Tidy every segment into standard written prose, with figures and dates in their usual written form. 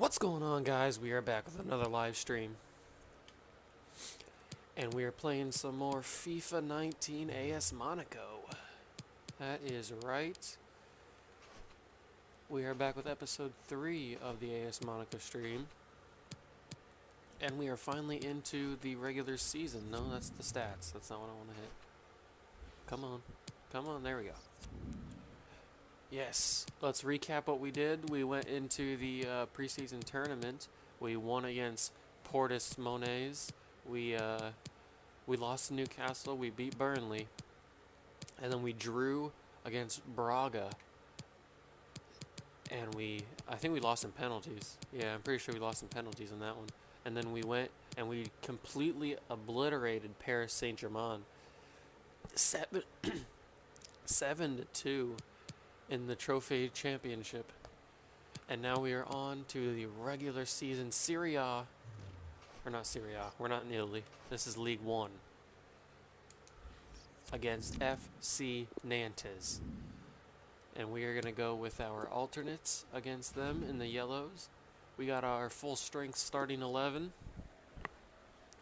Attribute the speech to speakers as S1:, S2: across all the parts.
S1: What's going on, guys? We are back with another live stream. And we are playing some more FIFA 19 AS Monaco. That is right. We are back with episode 3 of the AS Monaco stream. And we are finally into the regular season. No, that's the stats. That's not what I want to hit. Come on. Come on, there we go. Yes, let's recap what we did. We went into the preseason tournament. We won against Portis Mones. We lost to Newcastle. We beat Burnley. And then we drew against Braga. And I think we lost in penalties. Yeah, I'm pretty sure we lost in penalties in that one. And then we went and we completely obliterated Paris Saint-Germain. 7-2 in the Trophy Championship. And now we are on to the regular season Serie A. Or not Serie A. We're not in Italy. This is League 1. Against FC Nantes. And we are going to go with our alternates against them in the yellows. We got our full strength starting 11.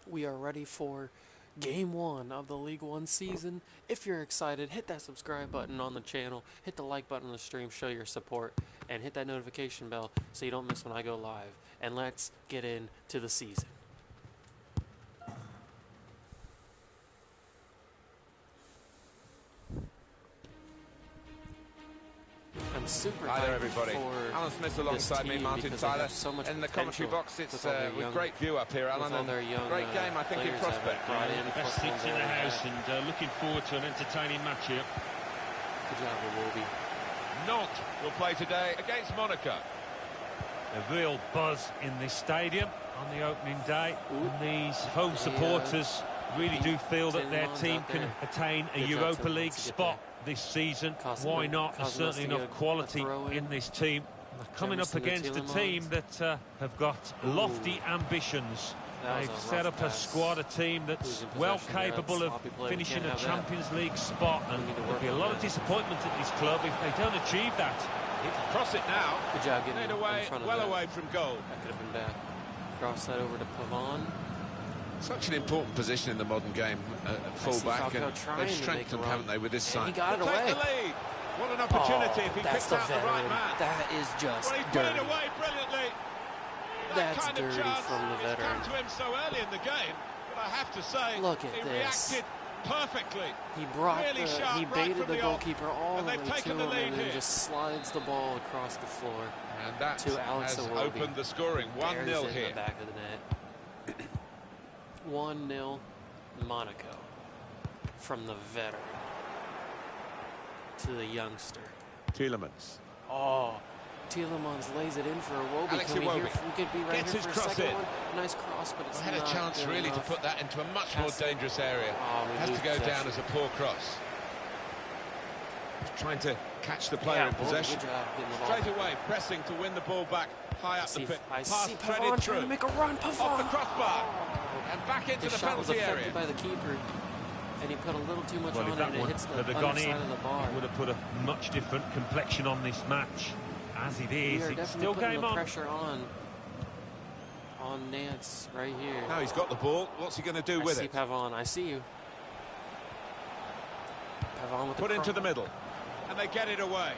S1: We are ready for Game 1 of the League 1 season. If you're excited, hit that subscribe button on the channel, hit the like button on the stream, show your support, and hit that notification bell so you don't miss when I go live. And let's get into the season. I'm super
S2: Hi there, everybody. Alan Smith alongside me, Martin Tyler.
S1: So much
S2: in the commentary box, it's with great view up here, Alan. And great game, I think, in prospect.
S3: Best seats in the house, and looking forward to an entertaining match here.
S1: Good job, Wolby.
S2: Nantes will play today against Monaco.
S3: A real buzz in this stadium on the opening day. And these home supporters really do feel that their team can attain a Europa League spot this season. Why not? There's certainly enough quality in this team. They're coming up against a team that have got lofty ambitions. They've set up a squad, a team that's well capable of finishing a Champions League spot, and there'll be a lot of disappointment at this club if they don't achieve that.
S2: He can cross it now.
S1: Good job getting
S2: it away, well away from goal.
S1: That could have been bad. Cross that over to Pavon.
S2: Such an important position in the modern game at full-back, and they've strengthened, haven't they, with this side?
S1: He got it away.
S2: Take the lead. What an opportunity if he picks out the right man.
S1: That is just
S2: well,
S1: dirty.
S2: It away brilliantly.
S1: That's
S2: kind
S1: dirty
S2: of chance
S1: from the veteran.
S2: It's come to him so early in the game, but I have to say,
S1: look at
S2: he
S1: this.
S2: reacted perfectly.
S1: He brought
S2: really
S1: he baited the goalkeeper all the way to him, and then
S2: here.
S1: just slides the ball across the floor.
S2: And that
S1: to Alex
S2: has
S1: Iwobi.
S2: opened the scoring. 1-0 here.
S1: In the back of the net. 1-0 Monaco from the veteran to the youngster.
S2: Tielemans.
S1: Oh, Tielemans lays it in for Iwobi.
S2: Alex
S1: Can we
S2: Iwobi
S1: could be right
S2: gets
S1: here
S2: his
S1: for a
S2: cross
S1: second
S2: in.
S1: one. Nice cross, but it's
S2: had a
S1: not
S2: chance
S1: good
S2: really
S1: enough.
S2: to put that into a much more dangerous area.
S1: Oh,
S2: has to go down as a poor cross. He's trying to catch the player in possession. Straight away, pressing to win the ball back high up the pitch. Pass threaded through.
S1: To make a run,
S2: off the crossbar. And back into the penalty area.
S1: Shot was affected by the keeper, and he put a little too much on it, and it hits the
S3: underside
S1: of the bar.
S3: It would have put a much different complexion on this match. As it is, it's still game on.
S1: Pressure on Nantes right here.
S2: Now he's got the ball. What's he going to do with it?
S1: I see Pavon. I see you. Pavon with
S2: put into the middle, and they get it away.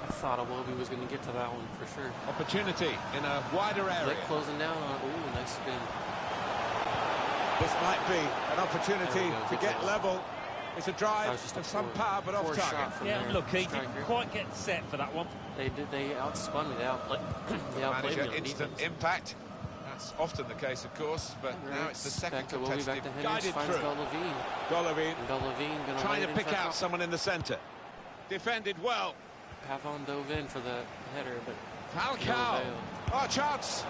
S1: I thought Iwobi was going to get to that one for sure.
S2: Opportunity in a wider area.
S1: They're closing down on. Ooh, nice spin.
S2: This might be an opportunity to get level. It's a drive of some power, but off target.
S3: Yeah, look, he didn't quite get set for that one.
S1: They outspun me. They outplayed
S2: Manager
S1: me.
S2: Instant impact. That's often the case, of course, but now it's the second contested.
S1: Guided through. Golovin
S2: trying to pick out someone in the centre. Defended well.
S1: Pavon dove in for the header, but
S2: Falcao. Oh, chance!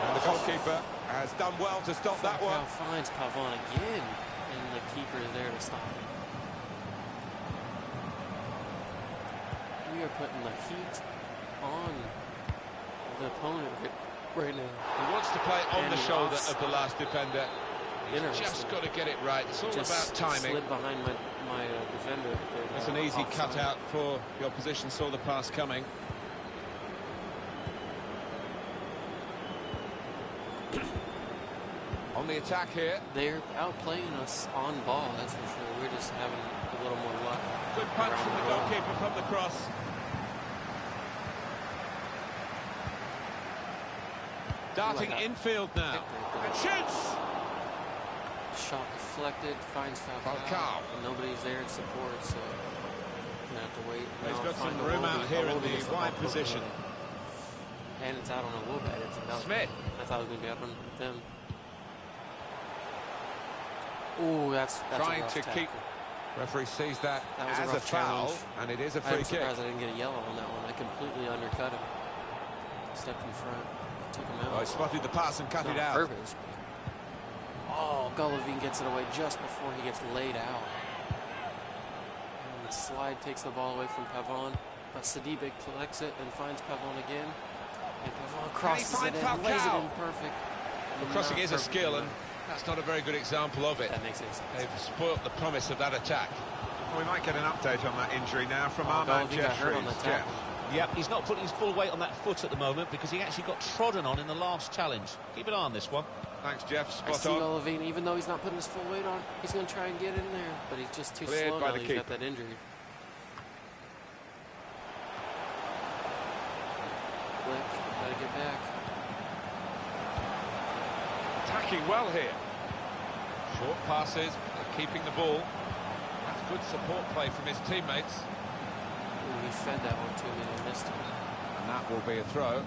S2: And the goalkeeper has done well to stop that one.
S1: Falcao finds Pavon again, and the keeper is there to stop him. We are putting the heat on the opponent right now.
S2: He wants to play on the shoulder of the last defender. He's just got to get it right. It's all about timing.
S1: Slid behind my defender.
S2: That's an easy cutout for the opposition. Saw the pass coming. On the attack here.
S1: They're outplaying us on ball, that's for sure. We're just having a little more luck.
S2: Good punch from the goalkeeper from the cross. Darting infield now. And shoots!
S1: Shot deflected, finds Falcao. Nobody's there in support, so we're gonna have to wait.
S2: He's got some room out here in the wide position.
S1: And it's out on a little bit. It's about
S2: Smith.
S1: I thought it was going to be up on them. Ooh, that's
S2: trying to keep. Referee sees that as a foul, and it is a free kick.
S1: I'm surprised I didn't get a yellow on that one. I completely undercut him. Stepped in front, took him out.
S2: Oh, he spotted the pass and cut it out.
S1: Purpose. Oh, Golovin gets it away just before he gets laid out. And the slide takes the ball away from Pavon, but Sidibe collects it and finds Pavon again. And Pavon crosses it and lays it in perfect.
S2: The crossing is a skill, and that's not a very good example of it.
S1: That makes sense.
S2: They've spoilt the promise of that attack. Well, we might get an update on that injury now from our man, Jeff.
S4: Yep, he's not putting his full weight on that foot at the moment because he actually got trodden on in the last challenge. Keep an eye on this one.
S2: Thanks, Jeff.
S1: Spot on. Golovin, even though he's not putting his full weight on, he's going to try and get in there, but he's just too slow now. He's got that injury. Quick, gotta get back.
S2: Attacking well here. Short passes, keeping the ball. That's good support play from his teammates.
S1: Ooh, he fed that one to me and missed it.
S2: And that will be a throw.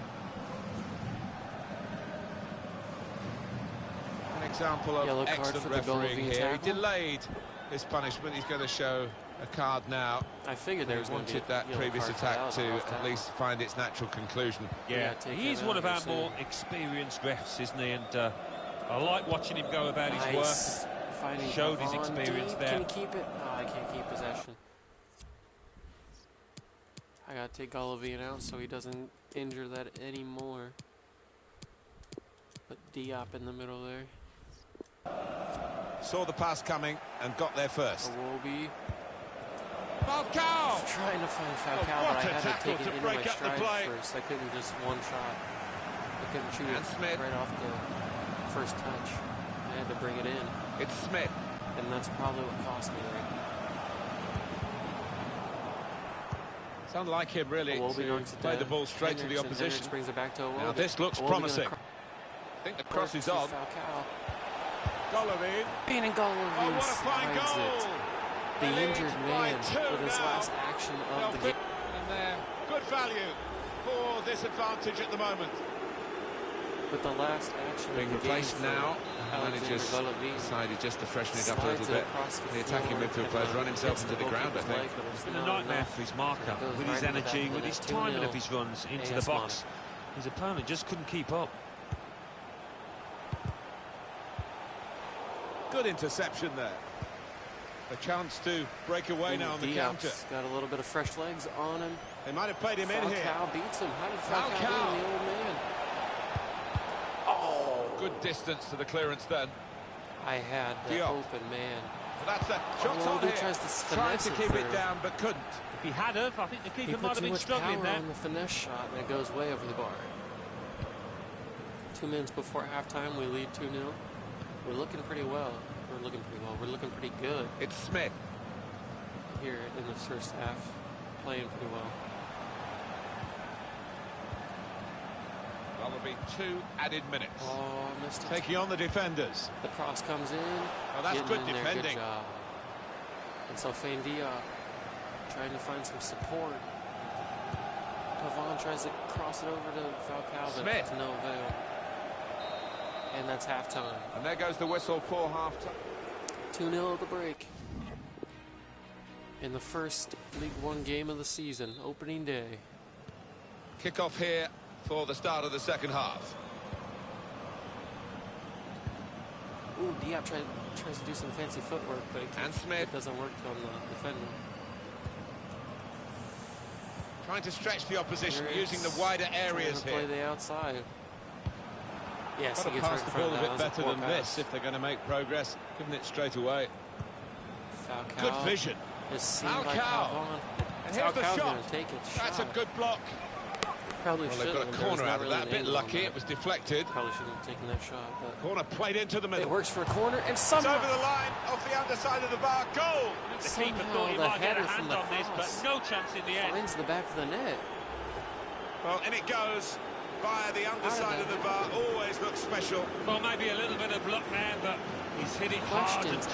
S2: An example of excellent refereeing here. He delayed his punishment. He's going to show a card now.
S1: I figured there was going to be
S2: that previous attack to at least find its natural conclusion.
S3: Yeah, he is one of our more experienced refs, isn't he? And I like watching him go about his work. Showed his experience there.
S1: Can he keep it? Oh, I can't keep possession. I gotta take Golovin out so he doesn't injure that anymore. Put Diop in the middle there.
S2: Saw the pass coming and got there first.
S1: Iwobi.
S2: Falcao!
S1: Trying to find Falcao, but I had to take it into my stride first. I couldn't just one shot. I couldn't shoot it right off the first touch. I had to bring it in.
S2: It's Smith.
S1: And that's probably what cost me there.
S2: It's unlike him, really, to play the ball straight to the opposition.
S1: Brings it back to
S2: now this looks promising. I think the cross is on. Golovin.
S1: And Golovin
S2: what a fine goal!
S1: The injured man with his last action of the game.
S2: And there, good value for this advantage at the moment.
S1: With the last action
S2: being replaced now, managers decided just to freshen it up a little bit. The attacking midfield players run himself into the ground, I think.
S3: It's been a nightmare for his marker, with his energy, with his timing of his runs into the box. His opponent just couldn't keep up.
S2: Good interception there. A chance to break away now on the counter.
S1: Got a little bit of fresh legs on him.
S2: They might have played him in here.
S1: Falcao beats him. How did Falcao beat the old man? Oh!
S2: Good distance to the clearance then.
S1: I had the open man.
S2: Well, that's a shot on here. Trying to keep it down, but couldn't.
S3: If he had have, I think the keeper might have been struggling there.
S1: On the finesse shot, and it goes way over the bar. 2 minutes before halftime, we lead 2-0. We're looking pretty well. We're looking pretty good.
S2: It's Smith.
S1: Here in the first half, playing pretty well.
S2: Well, there'll be 2 added minutes.
S1: Oh, missed it.
S2: Taking on the defenders.
S1: The cross comes in.
S2: Oh, that's good defending.
S1: Good job. And so Diop trying to find some support. Pavon tries to cross it over to Falcao, but to no avail. And that's halftime.
S2: And there goes the whistle for halftime.
S1: 2-0 at the break. In the first League One game of the season, opening day.
S2: Kick-off here for the start of the second half.
S1: Ooh, Diop tries to do some fancy footwork, but it doesn't work on the defender.
S2: Trying to stretch the opposition, using the wider areas here.
S1: Play the outside. Yes,
S2: got to pass the ball a bit better than this if they're going to make progress. Giving it straight away.
S1: Falcao.
S2: Good vision.
S1: Falcao.
S2: And here's the shot.
S1: Take it.
S2: That's a good block.
S1: Probably
S2: well,
S1: should
S2: they've got a corner out of that. A bit lucky, it was deflected.
S1: Probably shouldn't have taken that shot. But
S2: corner played into the middle.
S1: It works for a corner, and
S2: it's over the line, off the underside of the bar. Goal!
S3: The keeper thought he might get a hand on this, but no chance in the end.
S1: Finds the back of the net.
S2: Well, in it goes. Via the underside of the bar, always looks special.
S3: Well, maybe a little bit of luck there, but he's hit it hard and true.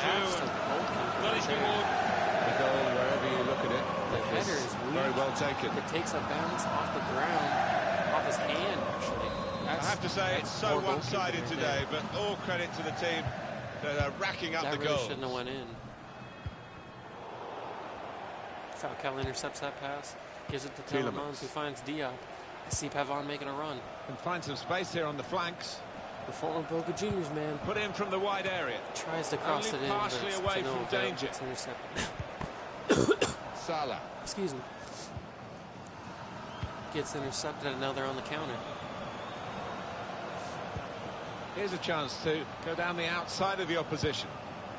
S3: Got his reward.
S2: The goal, wherever you look at it,
S1: the header is
S2: very well taken.
S1: It takes a bounce off the ground, off his hand, actually.
S2: I have to say, it's so one-sided today, but all credit to the team that are racking up the goals.
S1: That shouldn't have went in. Falcao intercepts that pass, gives it to Tielemans, who finds Diop. I see Pavon making a run.
S2: And find some space here on the flanks.
S1: The former Boca Juniors man.
S2: Put in from the wide area.
S1: Tries to cross it in,
S2: partially away from danger.
S1: It's intercepted.
S2: Salah.
S1: Excuse me. Gets intercepted, and now they're on the counter.
S2: Here's a chance to go down the outside of the opposition.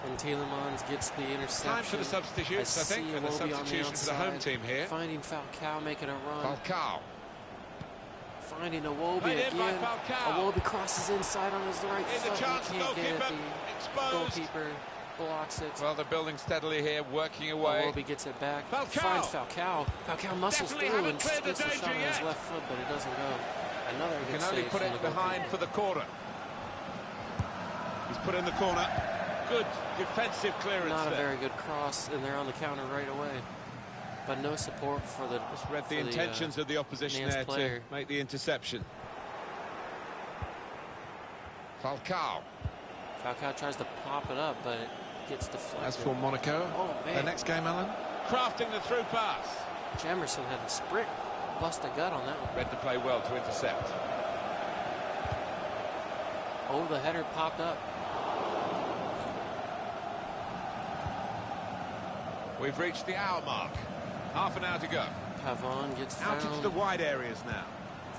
S1: And Tielemans gets the interception.
S2: Time for the substitutes, I think, and the substitution for the home team here.
S1: Finding Falcao making a run.
S2: Falcao.
S1: Finding Iwobi again. Iwobi crosses inside on his right foot. He can't get it. The goalkeeper blocks it.
S2: Well, they're building steadily here, working away.
S1: Iwobi gets it back. Finds Falcao. Falcao muscles through and gets a shot on his left foot, but it doesn't go. Another good save.
S2: Can only put it behind for the corner. He's put in the corner. Good defensive clearance.
S1: Not a very good cross, and they're on the counter right away. But no support for the...
S2: Just read the intentions of the opposition there to make the interception. Falcao.
S1: Falcao tries to pop it up, but it gets deflected.
S2: As for Monaco, their next game, Alan? Crafting the through pass.
S1: Jamerson had a sprint. Bust a gut on that one.
S2: Read the play well to intercept.
S1: Oh, the header popped up.
S2: We've reached the hour mark. Half an hour to go.
S1: Pavon gets
S2: out into the wide areas now.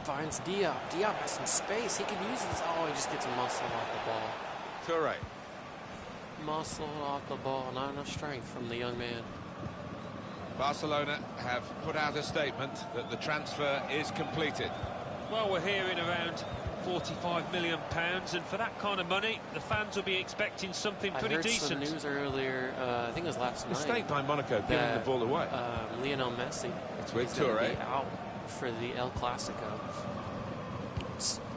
S1: Finds Diop. Diop has some space. He can use this. Oh, he just gets muscled off the ball.
S2: Toure.
S1: Muscled off the ball. Not enough strength from the young man.
S2: Barcelona have put out a statement that the transfer is completed.
S3: Well, we're hearing around £45 million, and for that kind of money, the fans will be expecting something pretty decent.
S1: I heard some news earlier, I think it was last night.
S2: Mistake by Monaco giving the ball away.
S1: Lionel Messi
S2: it's with Toure
S1: out for the El Clasico,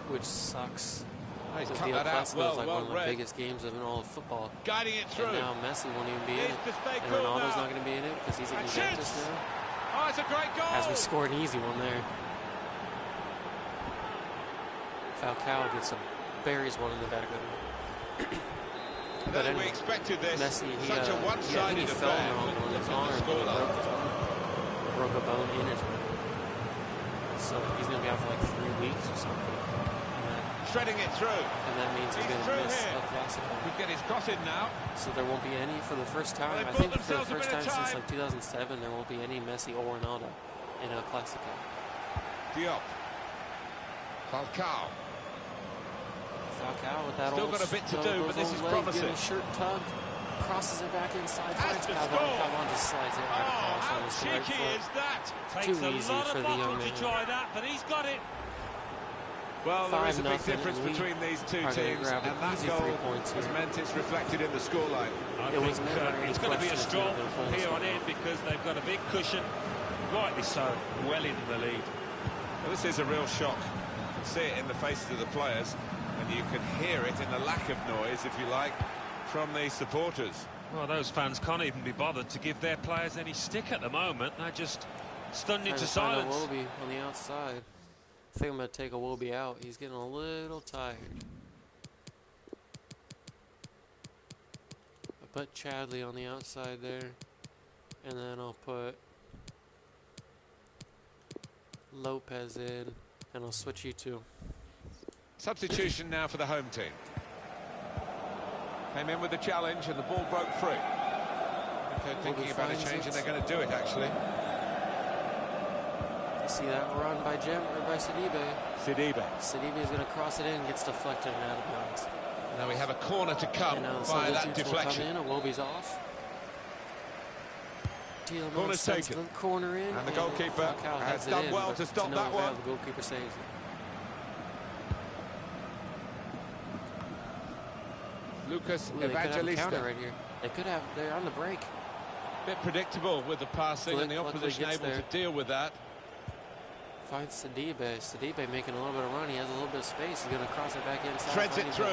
S1: which sucks.
S2: He's
S1: the
S2: cut
S1: El
S2: that out
S1: Clasico is like one of the biggest games of all of football.
S2: Guiding it through.
S1: And now Messi won't even be in it. And Ronaldo's not going to be in it because he's at Juventus now.
S2: Oh, it's a great goal!
S1: As we scored an easy one there. Falcao gets buries one in the back of it. But anyway,
S2: we expected this.
S1: Messi,
S2: such a one-sided
S1: affair. He fell on his arm and broke a bone in his arm. So he's going to be out for like 3 weeks or something.
S2: Shredding it through.
S1: And that means he's going to miss El Clasico.
S2: Could get his cross in now.
S1: So there won't be any for the first time. I think for the first time since like 2007, there won't be any Messi or Ronaldo in El Clasico.
S2: Diop. Falcao
S1: with that
S2: still got a bit to do, but this is promising.
S1: Shirt tugged, crosses it back inside. Finds Pavon just slides it right across on his right foot.
S2: Is that?
S3: Takes a lot of bottle to try that, but he's got it.
S2: Well, there is a big difference between these two teams, and that goal has meant it's reflected in the scoreline.
S3: I think it's going to be a strong from here on in because they've got a big cushion, rightly so, well in the lead.
S2: Well, this is a real shock. You can see it in the faces of the players, and you can hear it in the lack of noise, if you like, from the supporters.
S3: Well, those fans can't even be bothered to give their players any stick at the moment. They're just stunned into silence.
S1: Iwobi on the outside. I think I'm going to take Iwobi out. He's getting a little tired. I put Chadley on the outside there. And then I'll put Lopez in. And I'll switch you two.
S2: Substitution now for the home team. Came in with the challenge and the ball broke free. They're thinking about a change and they're going to do it, actually.
S1: See that run by Sidibe.
S2: Sidibe
S1: is going to cross it in, gets deflected and out of bounds.
S2: Now we have a corner to come via that deflection.
S1: Iwobi's off.
S2: Corner's
S1: sends
S2: taken.
S1: the corner in.
S2: And the goalkeeper has done well to stop that one.
S1: The goalkeeper saves it.
S2: Lucas
S1: They could have a counter
S2: Evangelista.
S1: right here. They could have. They're on the break.
S2: Bit predictable with the passing and the opposition able to deal with that.
S1: Finds Sidibe making a little bit of run. He has a little bit of space. He's going to cross it back inside.
S2: Threads it through.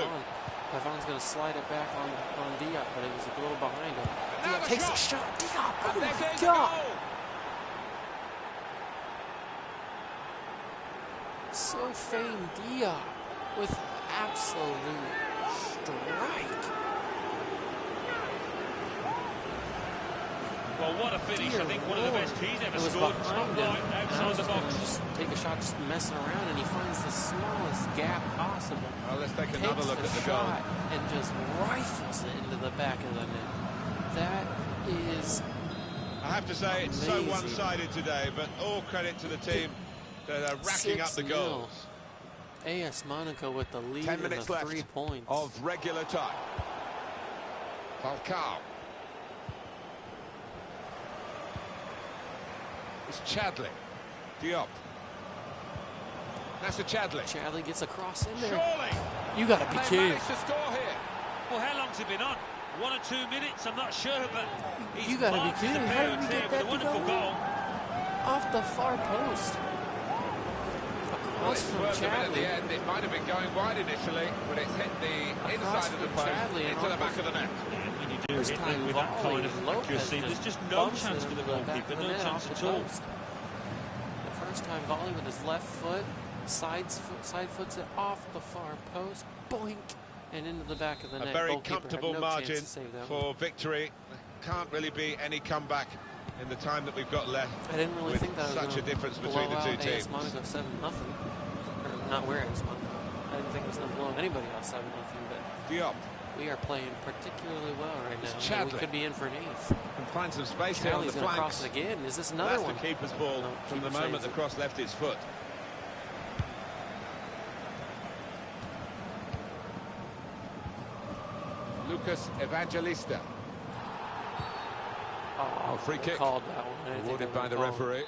S1: Pavon's going to slide it back on Diop, but it was a little behind him.
S2: Now
S1: Diop takes a shot. Diop!
S2: And there's
S1: Oh,
S2: the
S1: God!
S2: goal.
S1: So famed Diop with absolute strike.
S3: Well, what a finish.
S1: Dear
S3: I think one of the best he's ever
S1: It was
S3: scored.
S1: behind him.
S3: Outside the box.
S1: Just take a shot, just messing around, and he finds the smallest gap possible.
S2: Well, let's take another look at the goal.
S1: And just rifles it into the back of the net. That is
S2: I have to say, it's so one-sided today, but all credit to the team that are racking up the goals.
S1: AS Monaco with the lead
S2: 10 minutes
S1: and the
S2: left
S1: 3 points.
S2: of regular time. Falcao. It's Chadley. Diop. That's a Chadley.
S1: Chadley gets a cross in there.
S2: Surely.
S1: You got to be
S2: They
S1: kidding.
S2: managed to score here.
S3: Well, how long's it been on? 1 or 2 minutes? I'm not sure, but
S1: You got to be kidding. How did we get that to
S3: wonderful
S1: go
S3: goal.
S1: off the far post?
S2: Well,
S1: Across
S2: it's
S1: from
S2: worth a bit at the
S1: Chadley.
S2: end. It might have been going wide initially, but it's hit the inside of the post into the back of the net.
S3: When you do
S1: First
S3: hit
S1: time
S3: them with that
S1: volley,
S3: kind of
S1: Lopez
S3: accuracy, there's just no
S1: bumps
S3: chance
S1: it
S3: for the
S1: into back
S3: goalkeeper,
S1: of the
S3: no
S1: net
S3: chance
S1: off
S3: at
S1: the
S3: all.
S1: post. The first time volley with his left foot, side foots it off the far post, boink, and into the back of the net.
S2: A very
S1: Goalkeeper had
S2: comfortable
S1: no
S2: margin
S1: chance to save that
S2: for
S1: one.
S2: victory. Can't really be any comeback in the time that we've got left.
S1: I didn't really
S2: with
S1: think that was
S2: such a difference between the two teams.
S1: AS Monaco 7-0. Or not where AS Monaco. I didn't think it was going to blow anybody out 7-0, but
S2: Diop
S1: we are playing particularly well right now.
S2: It's
S1: And we
S2: Chadley.
S1: could be in for an eighth.
S2: can find some space here on the
S1: Chadley's going to cross
S2: flanks.
S1: it again. Is this another
S2: That's
S1: one?
S2: the keeper's ball
S1: No,
S2: from the
S1: keeper
S2: moment
S1: saves
S2: the
S1: it.
S2: cross left his foot. Lucas Evangelista.
S1: Oh,
S2: free kick.
S1: Called that one. I didn't think
S2: Awarded
S1: that
S2: by
S1: one
S2: the
S1: called.
S2: referee.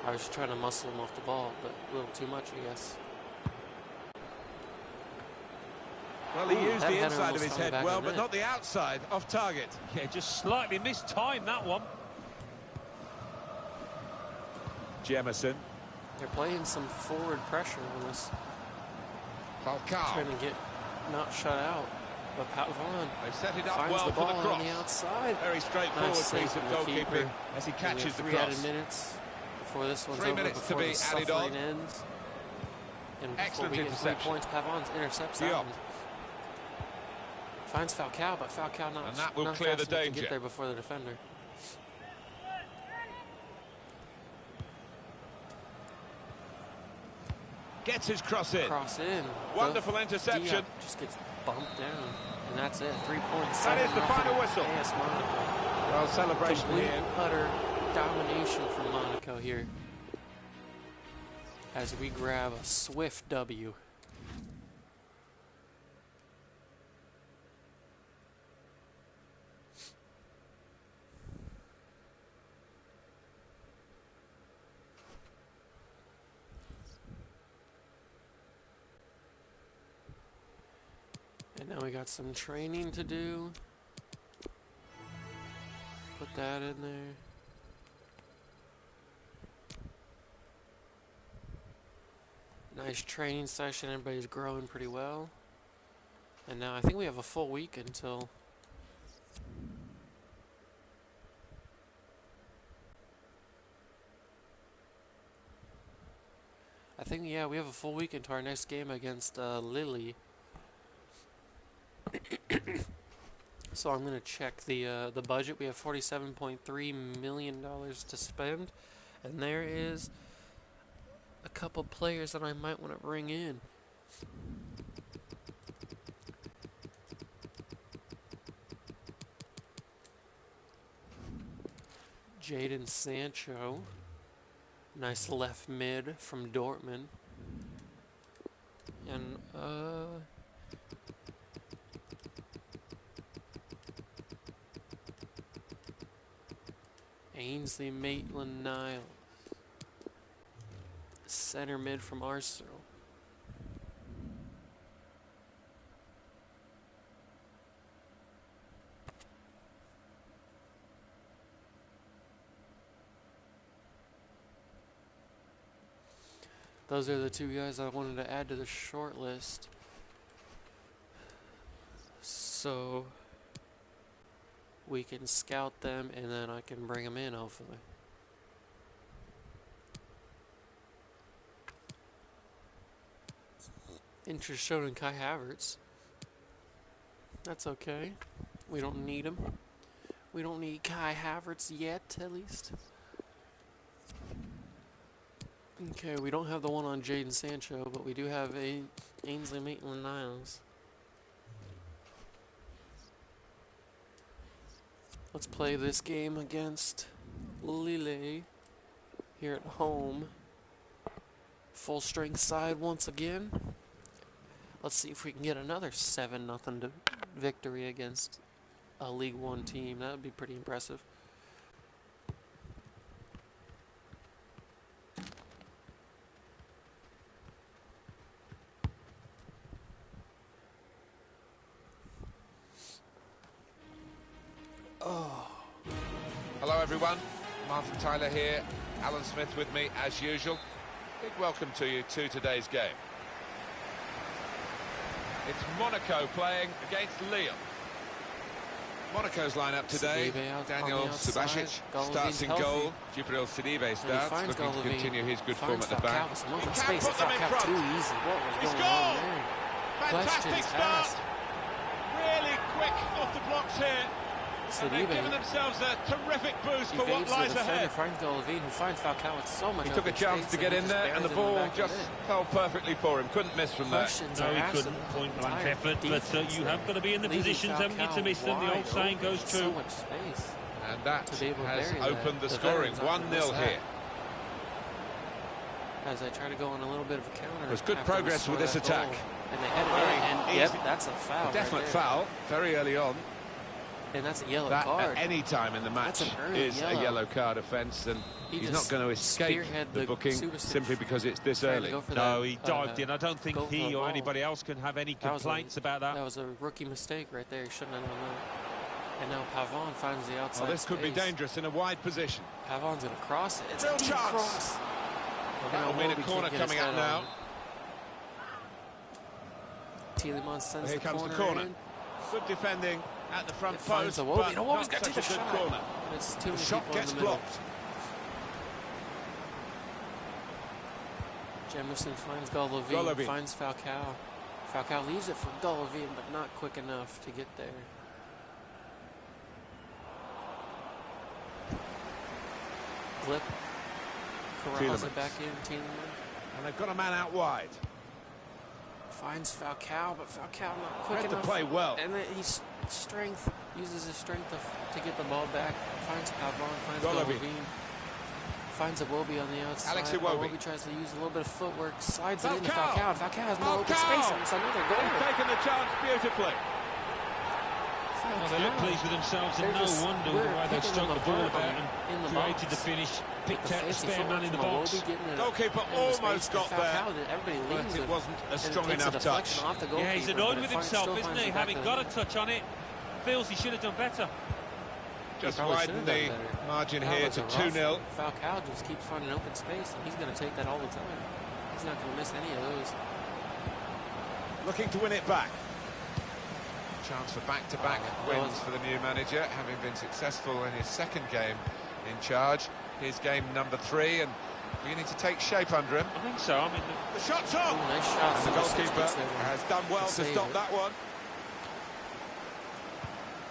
S1: I was trying to muscle him off the ball, but a little too much, I guess.
S2: Well, he
S1: Ooh,
S2: used
S1: that
S2: the
S1: header
S2: inside of
S1: almost
S2: his
S1: on the
S2: head
S1: back
S2: well,
S1: of the
S2: but
S1: net.
S2: not the outside, off target.
S3: Yeah, just slightly mistimed that one.
S2: Jemison.
S1: They're playing some forward pressure on us,
S2: Falcao.
S1: trying to get not shut out. But Pavon
S2: They've set it up
S1: finds
S2: well
S1: the
S2: for
S1: ball
S2: the cross.
S1: on the outside.
S2: Very straightforward
S1: Nice save
S2: piece of
S1: from the
S2: goalkeeping
S1: keeper.
S2: as he
S1: We
S2: catches
S1: have
S2: the
S1: 3
S2: cross.
S1: added minutes before this one's
S2: 3
S1: over,
S2: minutes to
S1: before
S2: be
S1: the
S2: added
S1: suffering
S2: on.
S1: ends. And before
S2: Excellent
S1: we get 3
S2: interception.
S1: points, Pavon's intercepts
S2: Diop.
S1: that one. Finds Falcao, but Falcao not,
S2: And that will
S1: not
S2: clear
S1: fast
S2: the
S1: enough to
S2: danger.
S1: get there before the defender.
S2: Gets his cross in.
S1: Cross in.
S2: Wonderful
S1: Diop
S2: interception.
S1: just gets bumped down. And that's it. 3 points.
S2: That is the final whistle.
S1: AS Monaco.
S2: Well, celebration
S1: Complete,
S2: here.
S1: utter domination from Monaco here. As we grab a swift W. And now we got some training to do. Put that in there. Nice training session. Everybody's growing pretty well. And now I think we have a full week until yeah, we have a full week into our next game against Lille. So I'm gonna check the budget. We have $47.3 million to spend, and there is a couple players that I might want to bring in. Jadon Sancho, nice left mid from Dortmund, and Ainsley Maitland-Niles. Center mid from Arsenal. Those are the two guys I wanted to add to the short list. So we can scout them and then I can bring them in hopefully. Interest shown in Kai Havertz. That's okay. We don't need him. We don't need Kai Havertz yet, at least. Okay, we don't have the one on Jadon Sancho, but we do have Ainsley Maitland-Niles. Let's play this game against Lille here at home. Full strength side once again. Let's see if we can get another 7-0 victory against a League One team. That would be pretty impressive.
S2: Hello everyone, Martin Tyler here, Alan Smith with me as usual. Big welcome to you to today's game. It's Monaco playing against Lille. Monaco's lineup today: Daniel Subasic starts in goal, Djibril Sidibe starts, looking to continue his good form at the back.
S1: He can't put them in front. Too easy. What was going on there?
S2: Fantastic start! Really quick off the blocks here. And they've given themselves a terrific boost for what lies ahead.
S1: Finds Golovin, who finds Falcao with so much.
S2: He took a chance to get in there, and the ball just fell perfectly for him. Couldn't miss from there.
S3: No, he couldn't. Point blank effort, but you have got to be in the positions, haven't you, to miss them? The old saying goes true.
S1: So much space.
S2: And that has opened the scoring. 1-0 here.
S1: As I try to go on a little bit of a counter.
S2: There's good progress with this attack.
S1: And they head it in, and yep, that's a foul.
S2: A definite foul, very early on.
S1: And that's a yellow
S2: that
S1: card.
S2: At any time in the match is a yellow card offence, and he's not going to escape the booking simply because it's this early.
S3: No, he dived in. I don't think he or anybody else can have any complaints about that.
S1: That was a rookie mistake right there. He shouldn't have done that. And now Pavon finds the outside.
S2: Well, this could be dangerous in a wide position.
S1: Pavon's going to cross it. It's
S2: real
S1: a deep
S2: chance.
S1: Cross.
S2: That'll mean a corner coming up now.
S1: Tielemans sends
S2: Here comes the corner.
S1: In.
S2: Good defending at the front post,
S1: but
S2: not such a good corner. The shot gets blocked.
S1: Jemerson finds Golovin, finds Falcao. Falcao leaves it for Golovin, but not quick enough to get there. Flip. Corrals it back in, Tielemans.
S2: And they've got a man out wide.
S1: Finds Falcao, but Falcao not quick enough.
S2: To play well.
S1: And then he's uses his strength to get the ball back. Finds Pavon, finds Golovin. Finds Iwobi on the outside. Iwobi tries to use a little bit of footwork, slides it into Falcao. Falcao has no open space, and it's another goal.
S2: They've taken the chance beautifully.
S3: Well, they look pleased with themselves, and no wonder the way they struck the ball about and created the finish, picked out the spare man in the box.
S2: Goalkeeper almost got there, but it wasn't a strong enough touch.
S3: Yeah, he's annoyed with himself, isn't he? Having got a touch on it, feels he should have done better.
S2: Just widen the margin here to 2-0.
S1: Falcao just keeps finding open space, and he's going to take that all the time. He's not going to miss any of those.
S2: Looking to win it back. Chance for back-to-back wins for the new manager, having been successful in his second game in charge. His game number 3, and beginning to take shape under him.
S3: I think so. I mean,
S2: the shot's on!
S1: Ooh, nice shot.
S2: And the goalkeeper has done well to stop that one.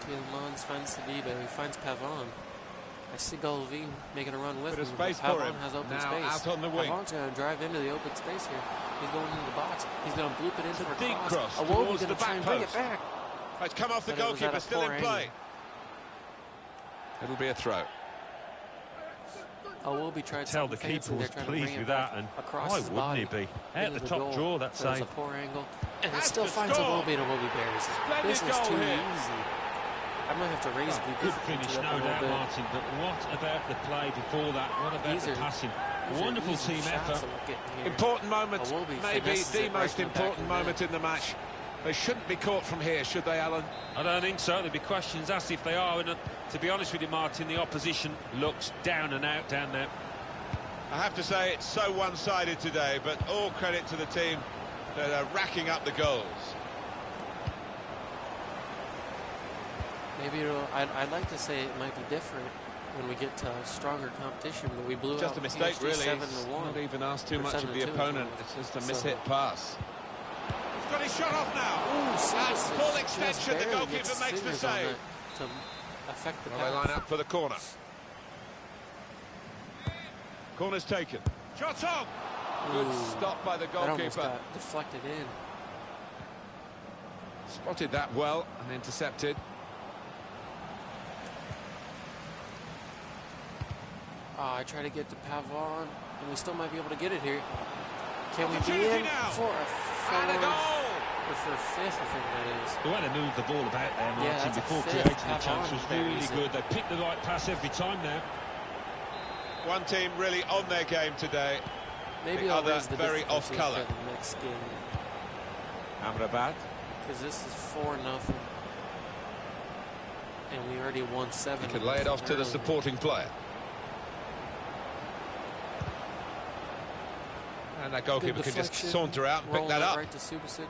S1: Tielemans finds Sidibe, he finds Pavon. I see Golovin making a run with him.
S2: Space
S1: Pavon
S2: for him.
S1: has open
S2: now
S1: space.
S2: Out on the wing.
S1: Pavon's going to drive into the open space here. He's going into the box. He's going to bloop it into
S2: a deep cross.
S1: Iwobi's going to try and bring it back.
S2: It's come off the goalkeeper, still in play. It'll be a throw.
S1: Iwobi tried to
S3: tell the keeper was pleased with that, and why wouldn't he be? At the top draw, that save.
S1: A poor angle, and it still finds Iwobi, and Iwobi buries it. This was too easy. I might have to raise the
S3: Good finish, no doubt, Martin, but what about the play before that? What about the passing? Wonderful team effort.
S2: Important moment, maybe the most important moment in the match. They shouldn't be caught from here, should they, Alan?
S3: I don't think so. There'll be questions asked if they are. And to be honest with you, Martin, the opposition looks down and out down there.
S2: I have to say it's so one-sided today, but all credit to the team that are racking up the goals.
S1: Maybe I'd like to say it might be different when we get to stronger competition, but we blew
S2: just
S1: out
S2: a mistake, really.
S1: 7-1.
S2: Not even asked too much of the opponent. It's just a mishit pass. He's got his shot off now.
S1: Ooh,
S2: and full extension, the goalkeeper makes the save.
S1: To affect the
S2: well, they line up for the corner. Corner's taken. Shot on! Good stop by the goalkeeper.
S1: That almost got deflected in.
S2: Spotted that well and intercepted.
S1: I try to get to Pavon, and we still might be able to get it here. Can we be in for a fourth or for a fifth, I think that is.
S3: The way they moved the ball about there, Martin, before creating the chance was really good. They picked the right pass every time now.
S2: One team really on their game today.
S1: Maybe
S2: the other very off colour.
S1: The next game.
S2: Amrabat.
S1: Because this is 4-0. And we already won 7.
S2: He could lay it off to the supporting player. And that goalkeeper can just saunter out and pick that up.
S1: Right to Subasic.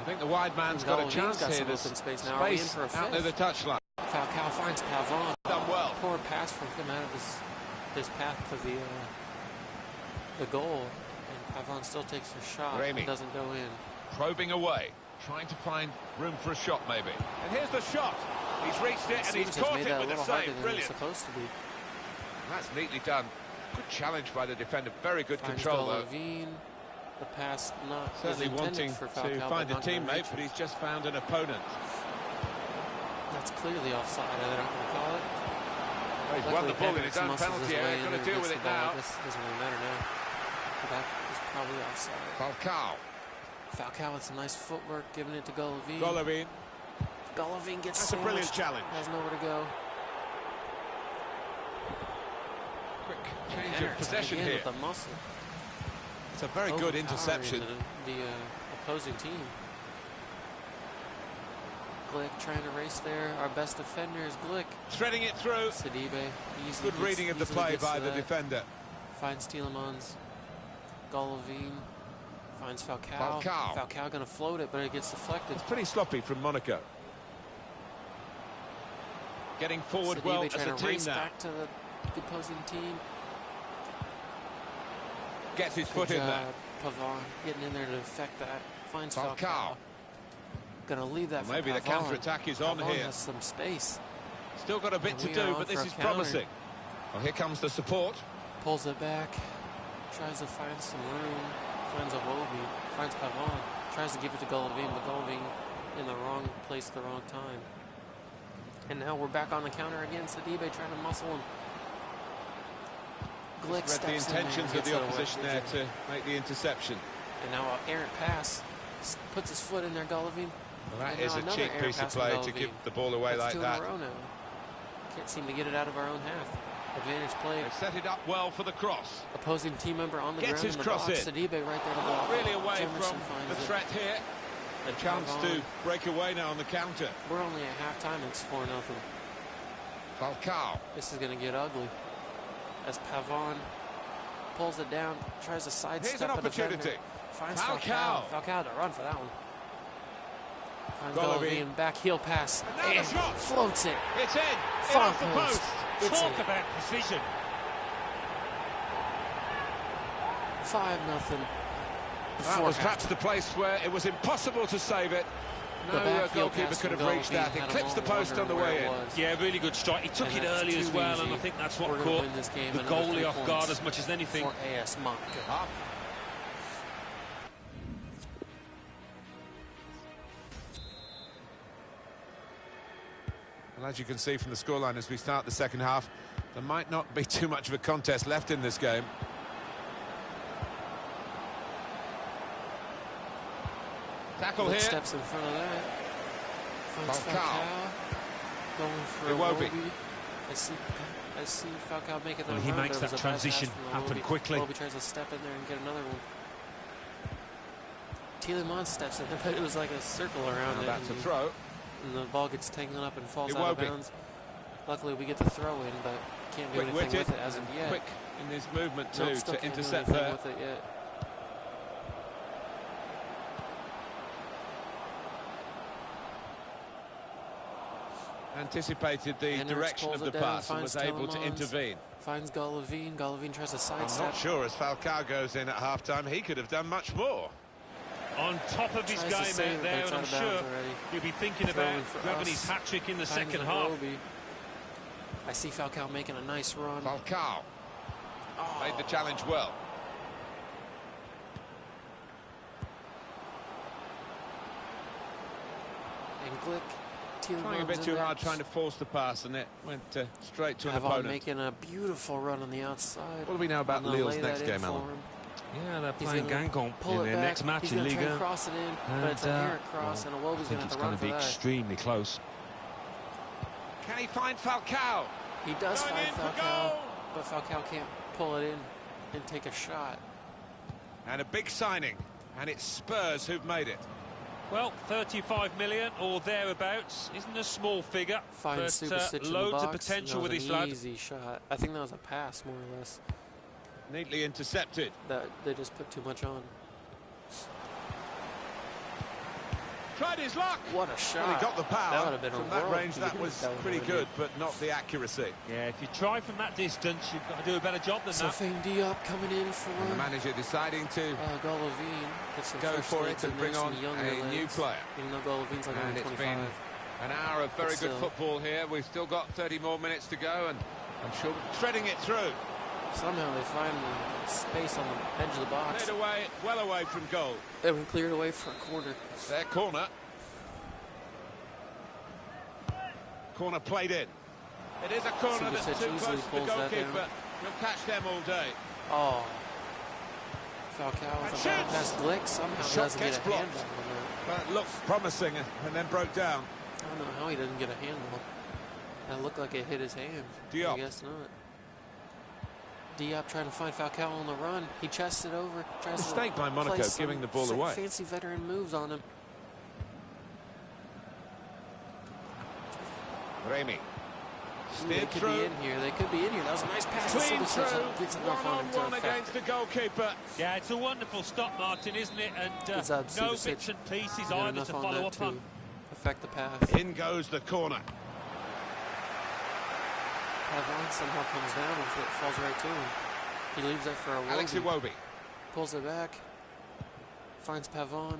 S2: I think the wide man's got a chance here. There's space out near the touchline.
S1: Falcao finds Pavon.
S2: Done well.
S1: Poor pass from him out of his path to the goal, and Pavon still takes a shot. It doesn't go in.
S2: Probing away, trying to find room for a shot maybe. And here's the shot. He's reached it and he's caught it with a save. Brilliant.
S1: Supposed to be.
S2: That's neatly done. Good challenge by the defender. Very good control though.
S1: The pass not
S2: certainly wanting to find a teammate, but he's just found an opponent.
S1: That's clearly offside. They're not going to call it.
S2: Well, he's won the ball in his own penalty area. He's going to deal with it now.
S1: This doesn't really matter now. But that is probably offside. Falcao with some nice footwork, giving it to Golovin. Golovin gets
S2: That's a brilliant challenge.
S1: Has nowhere to go.
S2: Quick change of possession here.
S1: With the muscle.
S2: It's a very good interception.
S1: The opposing team. Glick trying to race there. Our best defender is Glick.
S2: Threading it through.
S1: Sidibe.
S2: Good reading of the play by the defender.
S1: Finds Tielemans. Golovin. Finds Falcao. Falcao going to float it, but it gets deflected.
S2: It's pretty sloppy from Monaco. Getting forward well as a team now.
S1: Back to the opposing team.
S2: Gets his foot in there.
S1: Pavon getting in there to affect that. Finds Falcao. Going to leave that for
S2: maybe
S1: Pavon.
S2: The counter-attack is on here.
S1: Has some space.
S2: Still got a bit to do, but this is promising. Well, here comes the support.
S1: Pulls it back. Tries to find some room. Finds a Wobie. Finds Pavon. Tries to give it to Golovin, but Golovin in the wrong place at the wrong time. And now we're back on the counter again. Sidibe trying to muscle him. Glick
S2: read the intentions of the opposition there to make the interception.
S1: And now an errant pass. Puts his foot in there, Golovin.
S2: Well, that is a cheap piece of play to give the ball away like that.
S1: 2 in a row now. Can't seem to get it out of our own half. Advantage play.
S2: They set it up well for the cross.
S1: Opposing team member on the ground.
S2: Gets his cross in.
S1: Sidibe right there to block.
S2: Really away from the threat here. A chance to break away now on the counter.
S1: We're only at halftime. It's 4-0.
S2: Falcao.
S1: This is going to get ugly. As Pavon pulls it down, tries to sidestep.
S2: Here's an opportunity.
S1: Finds Falcao. Falcao to run for that one. Finds Golovin, back heel pass.
S2: And shot.
S1: Floats it.
S2: It's in. Far off the post.
S3: Talk about precision.
S1: 5-0.
S2: That was perhaps the place where it was impossible to save it. No goalkeeper could have reached that. He clips the post on the way in.
S3: Yeah, really good strike. He took it early as well, and I think that's what caught the goalie off guard as much as anything.
S1: For AS Monaco.
S2: Well, as you can see from the scoreline as we start the second half, there might not be too much of a contest left in this game. Tackle
S1: Good
S2: here.
S1: steps in front of that. Finds
S2: Falcao.
S1: Falcao. Going for
S2: Iwobi.
S1: Iwobi. I see Falcao making that
S3: Well, he
S1: run.
S3: makes
S1: There
S3: that
S1: was a bad pass
S3: transition
S1: from
S3: happen
S1: Iwobi.
S3: quickly.
S1: Iwobi tries to step in there and get another one. Tielemans steps in there, but it was like a circle around
S2: Now
S1: it.
S2: that's a
S1: and
S2: throw.
S1: And the ball gets tangled up and falls out of
S2: Iwobi.
S1: bounds. Luckily, we get the throw in, but can't do anything
S2: Quick-witted
S1: with it as of
S2: and
S1: yet.
S2: quick in his movement too
S1: Nope, still
S2: to
S1: can't do
S2: intercept
S1: anything
S2: there.
S1: with it yet.
S2: Anticipated the
S1: Henrich
S2: direction
S1: pulls
S2: of
S1: it
S2: the
S1: down,
S2: pass and was
S1: finds
S2: able to
S1: Tielemans.
S2: intervene.
S1: Finds Golovin. Golovin tries to
S2: I'm
S1: sidestep.
S2: not sure as Falcao goes in at half-time, he could have done much more.
S3: On top of his
S1: Tries to
S3: game
S1: save
S3: out
S1: it, but
S3: there,
S1: it's
S3: and
S1: out
S3: I'm
S1: of bounds
S3: sure
S1: already.
S3: he'll be thinking
S1: Throwing
S3: about
S1: for
S3: grabbing
S1: us.
S3: his hat-trick in the
S1: Finds
S3: second half.
S1: Iwobi. I see Falcao making a nice run.
S2: Falcao
S1: Oh.
S2: made the challenge well.
S1: And Glick.
S2: Trying a bit too hard, trying to force the pass, and it went straight to an
S1: Pavon
S2: opponent.
S1: making a beautiful run on the outside.
S2: What do we know about
S1: And they'll
S2: Lille's
S1: lay
S2: next
S1: that in
S2: game,
S1: for
S2: Alan?
S1: him.
S3: Yeah, they're
S1: He's
S3: playing
S1: gonna
S3: Guingamp
S1: pull
S3: in
S1: it
S3: their
S1: back.
S3: next match
S1: He's
S3: in
S1: gonna try and
S3: Liga.
S1: cross it in, but it's an errant cross, and Iwobi's
S3: I
S1: going
S3: think
S1: to have
S3: it's
S1: to
S3: going
S1: run
S3: to be
S1: for that.
S3: extremely close.
S2: Can he find Falcao?
S1: He does
S2: Going
S1: find
S2: in for
S1: Falcao,
S2: goal.
S1: but Falcao can't pull it in and take a shot.
S2: And a big signing, and it's Spurs who've made it.
S3: Well, 35 million or thereabouts isn't a small figure,
S1: Finds
S3: but
S1: Subasic in the
S3: loads
S1: box.
S3: of potential
S1: That
S3: with
S1: was
S3: this
S1: an
S3: lad.
S1: easy shot. I think that was a pass, more or less.
S2: Neatly intercepted.
S1: That they just put too much on.
S2: Tried his luck.
S1: What a shot!
S2: Well, he got the power.
S1: That would have been a
S2: From that
S1: world
S2: range, that
S1: beater
S2: was
S1: if that
S2: pretty
S1: would've been
S2: good, but not the accuracy.
S3: Yeah, if you try from that distance, you've got to do a better job than that.
S1: Sofiane Diop coming in for
S2: And the manager deciding to
S1: Golovin. Gets some
S2: go
S1: fresh
S2: for it
S1: legs
S2: and
S1: in
S2: bring
S1: there,
S2: on
S1: some younger
S2: a new
S1: legs.
S2: player.
S1: Even though Golovin's like
S2: And
S1: only
S2: it's
S1: 25.
S2: been an hour of very
S1: But
S2: good
S1: still.
S2: football here. We've still got 30 more minutes to go, and I'm sure threading it through.
S1: Somehow they find the space on the edge of the box.
S2: Cleared away, well away from goal.
S1: They were cleared away for a corner.
S2: Their corner. Corner played in. It is a corner that's
S1: Subasic
S2: too
S1: easily
S2: close to the
S1: pulls that
S2: goalkeeper.
S1: down.
S2: You'll catch them all day.
S1: Oh. Falcao with a ball
S2: shoots.
S1: past Glick. Somehow
S2: Shot
S1: doesn't get
S2: gets
S1: a hand
S2: blocked.
S1: on that.
S2: That looked promising and then broke down.
S1: I don't know how he doesn't get a handball. That looked like it hit his hand.
S2: Diop.
S1: I guess not. Diop trying to find Falcao on the run. He chests it over. Tries
S2: Mistake
S1: to
S2: by Monaco,
S1: play some
S2: giving the ball away.
S1: Fancy veteran moves on him.
S2: Remy.
S1: They
S2: Steered
S1: could
S2: through.
S1: be in here. They could be in here. That was a nice pass.
S2: Clean
S1: Subasic
S2: through.
S1: gets enough on him to
S2: One-on-one
S1: affect
S2: against
S1: it.
S2: the goalkeeper.
S3: Yeah, it's a wonderful stop, Martin, isn't it? And
S1: Good job,
S3: no
S1: Subasic.
S3: bits and pieces
S1: He got
S3: either
S1: enough
S3: to
S1: on
S3: follow
S1: that
S3: up
S1: to
S3: on.
S1: affect the pass.
S2: In goes the corner.
S1: Pavon somehow comes down and it falls right to him. He leaves that for a
S2: Alex Iwobi.
S1: Pulls it back. Finds Pavon.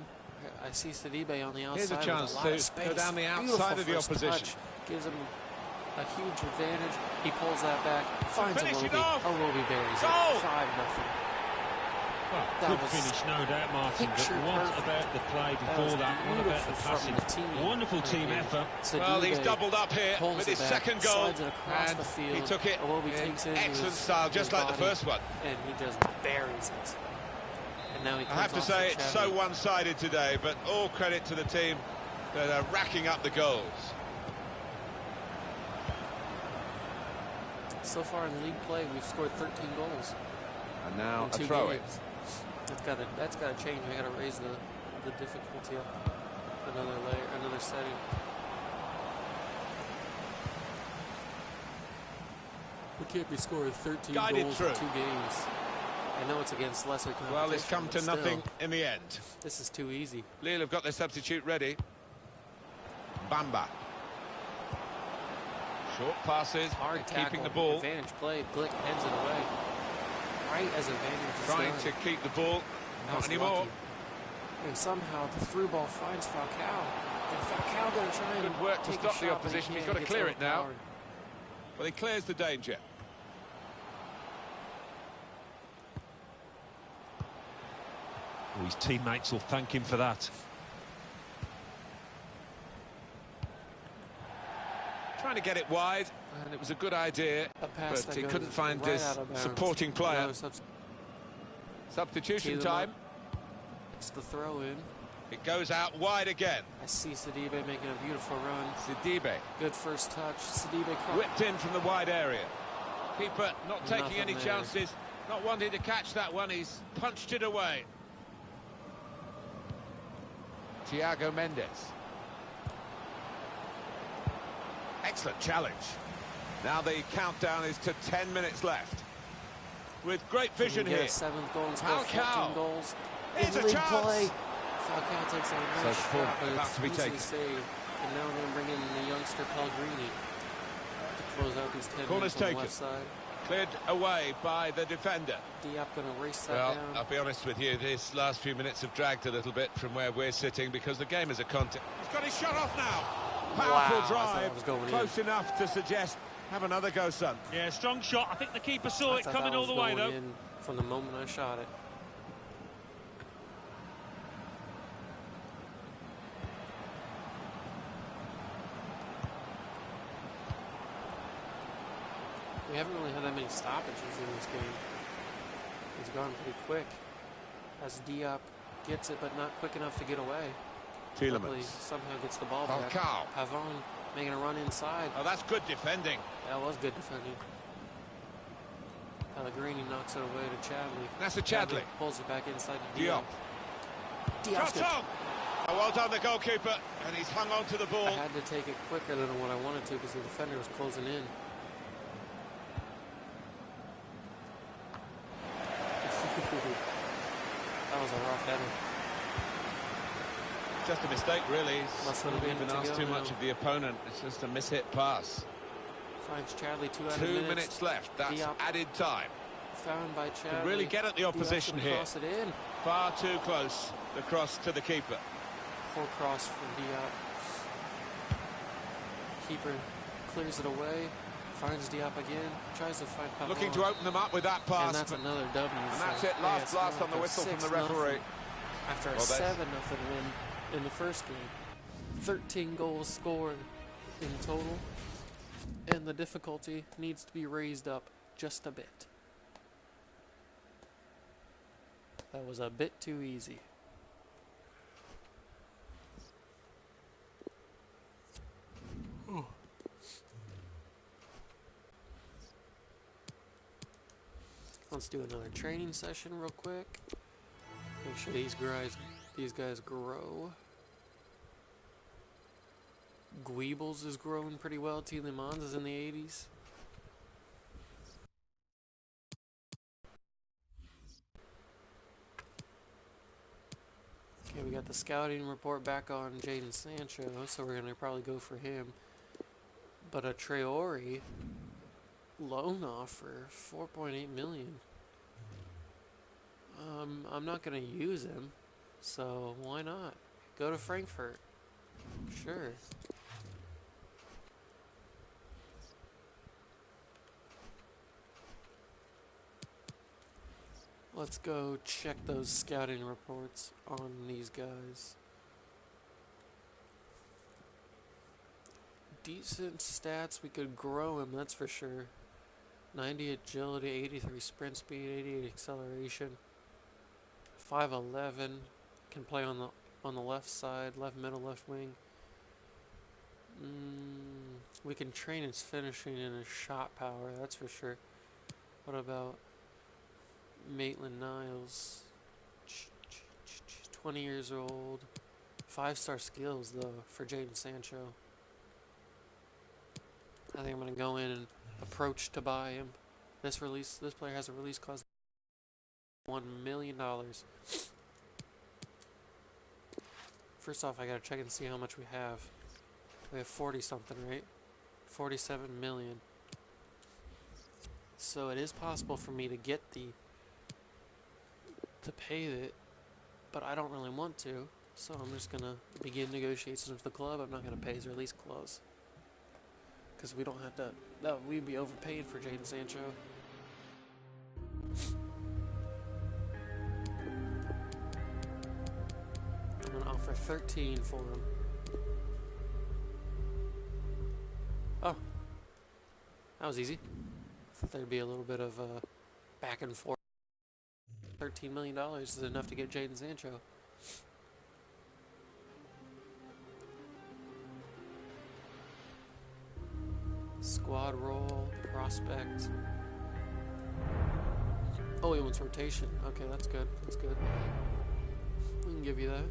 S1: I see Sidibe on the outside.
S2: Here's a chance
S1: with a lot of
S2: to
S1: space.
S2: go down the
S1: Beautiful
S2: outside of the
S1: first
S2: opposition.
S1: touch. Gives him a huge advantage. He pulls that back. Finds
S2: finish it
S1: Iwobi.
S2: off.
S1: Iwobi buries
S2: Goal.
S1: it. 5-0.
S3: Well,
S1: That
S3: good
S1: was
S3: finish, no doubt, Martin. But
S1: picture
S3: what
S1: perfect.
S3: about the play
S1: That
S3: before
S1: was
S3: that? What about the
S1: beautiful
S3: passing?
S1: from the team.
S3: Wonderful
S1: Right
S3: team
S1: here.
S3: effort.
S2: Well, he's
S1: Sidibe
S2: doubled up here
S1: pulls
S2: with
S1: it
S2: his
S1: back,
S2: second goal.
S1: slides it across
S2: And
S1: the field.
S2: he took it
S1: Iwobi
S2: in
S1: takes it.
S2: excellent
S1: with
S2: style, just
S1: his
S2: like the
S1: body,
S2: first one.
S1: And he just buries it. And now he
S2: I
S1: comes
S2: have to
S1: off
S2: say,
S1: for
S2: it's so
S1: Xavi.
S2: one-sided today, but all credit to the team that are racking up the goals.
S1: So far in league play, we've scored 13 goals
S2: And now
S1: in
S2: a
S1: 2
S2: throw-in.
S1: games. That's got to change. We got to raise the difficulty up another layer, another setting. We can't be scoring 13
S2: Guided
S1: goals
S2: through.
S1: in 2 games. I know it's against lesser competition.
S2: Well, it's come to
S1: but still,
S2: nothing in the end.
S1: This is too easy.
S2: Lille have got their substitute ready. Bamba. Short passes,
S1: Hard tackle.
S2: keeping the ball.
S1: Advantage played. Glick heads it away. Right as advantage is
S2: Trying
S1: done.
S2: to keep the ball.
S1: That
S2: Not
S1: was
S2: anymore.
S1: lucky. And somehow the through ball finds Falcao. And Falcao going to try and
S2: Good work to
S1: take a
S2: stop the
S1: shot, but
S2: opposition.
S1: he
S2: He's
S1: can't.
S2: got to
S1: Gets
S2: clear it now.
S1: overpowered.
S2: Well, he clears the danger.
S3: Oh, his teammates will thank him for that.
S2: Trying to get it wide, and it was a good idea,
S1: A pass
S2: but
S1: that
S2: he
S1: goes
S2: couldn't find
S1: right
S2: his
S1: out of bounds.
S2: supporting player.
S1: Another
S2: Substitution
S1: Tielemans.
S2: time.
S1: It's the throw in.
S2: It goes out wide again.
S1: I see Sidibe making a beautiful run.
S2: Sidibe.
S1: Good first touch. Sidibe
S2: Whipped in from the wide area. Keeper not taking any
S1: there.
S2: chances, not wanting to catch that one. He's punched it away. Thiago Mendes. Excellent challenge. Now the countdown is to 10 minutes left. With great vision here.
S1: 7th goal and score 14 goals.
S2: Here's a
S1: league
S2: chance.
S1: Play. Falcao takes a nice shot, but
S2: about to be taken.
S1: saved. And now we're going to bring in the youngster Pellegrini to close out these 10
S2: Corner's
S1: minutes on the
S2: taken.
S1: left side.
S2: Cleared away by the defender.
S1: Diop going to race that
S2: Well,
S1: down.
S2: I'll be honest with you, this last few minutes have dragged a little bit from where we're sitting because the game is a contest. He's got his shot off now. Powerful
S1: Wow, I thought it was
S2: drive,
S1: going
S2: close enough to suggest have another go, son.
S3: Yeah, strong shot. I think the keeper saw
S1: I
S3: it
S1: thought
S3: coming
S1: that
S3: all the
S1: was
S3: way,
S1: going
S3: though.
S1: in from the moment I shot it. We haven't really had that many stoppages in this game. It's gone pretty quick. As Diop gets it, but not quick enough to get away. Luckily, somehow gets the ball back. Pavon making a run inside.
S2: Oh, that's good defending.
S1: That was good defending. Pellegrini knocks it away to Chadley.
S2: That's a Chadley.
S1: Pulls it back inside to Diop.
S2: Shots on. Oh, well done, the goalkeeper. And he's hung on to the ball.
S1: I had to take it quicker than what I wanted to because the defender was closing in. That was a rough header.
S2: Just a mistake, really.
S1: Must
S2: Not
S1: have been
S2: even
S1: to
S2: asked
S1: go
S2: too
S1: now.
S2: much of the opponent. It's just a mishit pass.
S1: Finds Chadley 2 out of
S2: 2 minutes left. That's
S1: Diop.
S2: added time.
S1: Found by Chadley.
S2: Could really get at the opposition here.
S1: Cross it in.
S2: Far too close. The cross to the keeper.
S1: Full cross from Diop. Keeper clears it away. Finds Diop again. Tries to find Pavon.
S2: Looking to open them up with that pass.
S1: And that's another W.
S2: And that's it. Last
S1: AS
S2: blast on the
S1: Monaco,
S2: whistle from the
S1: 6-0
S2: referee.
S1: After a 7-0 win in the first game. 13 goals scored in total. And the difficulty needs to be raised up just a bit. That was a bit too easy. Let's do another training session real quick. Make sure these guys grow. Guibles is growing pretty well. Tielemans is in the 80s. Okay, we got the scouting report back on Jadon Sancho, so we're going to probably go for him. But a Traore loan offer, 4.8 million. I'm not going to use him, so why not? Go to Frankfurt. Sure. Let's go check those scouting reports on these guys. Decent stats, we could grow him, that's for sure. 90 agility, 83 sprint speed, 88 acceleration. 5'11", can play on the left side, left middle, left wing. We can train his finishing and his shot power, that's for sure. What about Maitland-Niles? 20 years old. 5-star skills though for Jadon Sancho. I think I'm gonna go in and approach to buy him. This player has a release clause $1 million. First off, I gotta check and see how much we have. We have 40 something, right? 47 million. So it is possible for me to get to pay it, but I don't really want to. So I'm just gonna begin negotiations with the club. I'm not gonna pay his release clause because we don't have to. No, we'd be overpaid for Jadon Sancho. I'm gonna offer 13 for him. Oh, that was easy. Thought there'd be a little bit of back and forth. $13 million is enough to get Jadon Sancho. squad role, prospect. Oh, he wants rotation. Okay, that's good. That's good. We can give you that.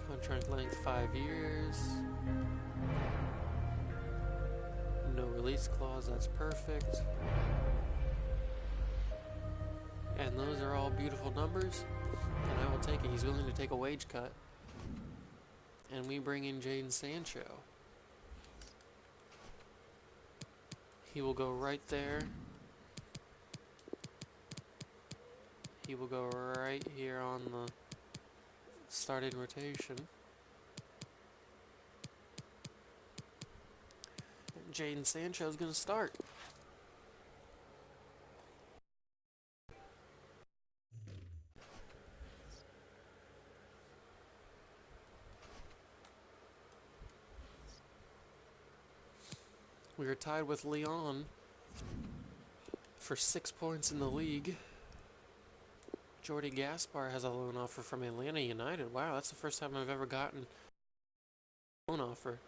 S1: Contract length 5 years. No release clause, that's perfect. And those are all beautiful numbers. And I will take it. He's willing to take a wage cut. And we bring in Jadon Sancho. He will go right there. He will go right here on the starting rotation. And Jadon Sancho is going to start. We are tied with Lyon for 6 points in the league. Jordi Gaspar has a loan offer from Atlanta United. Wow, that's the first time I've ever gotten a loan offer.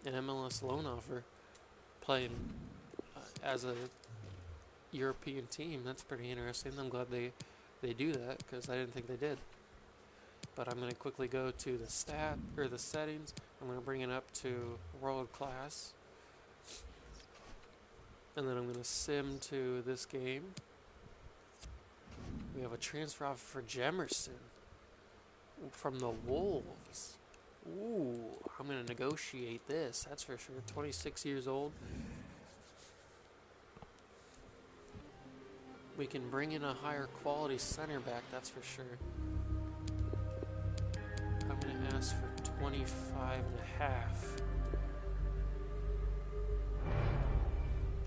S1: An MLS loan offer playing as a European team. That's pretty interesting. I'm glad they do that because I didn't think they did. But I'm going to quickly go to the settings. I'm going to bring it up to world class. And then I'm going to sim to this game. We have a transfer offer for Jemerson from the Wolves. Ooh, I'm going to negotiate this, that's for sure. 26 years old. We can bring in a higher quality center back, that's for sure. I'm going to ask for 25.5.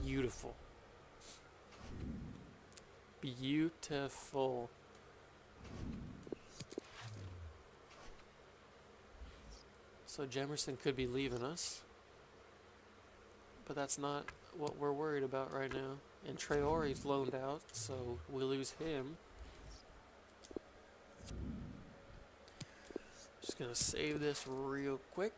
S1: Beautiful. Beautiful. So Jemerson could be leaving us, but that's not what we're worried about right now. And Traore's loaned out, so we lose him. Just gonna save this real quick.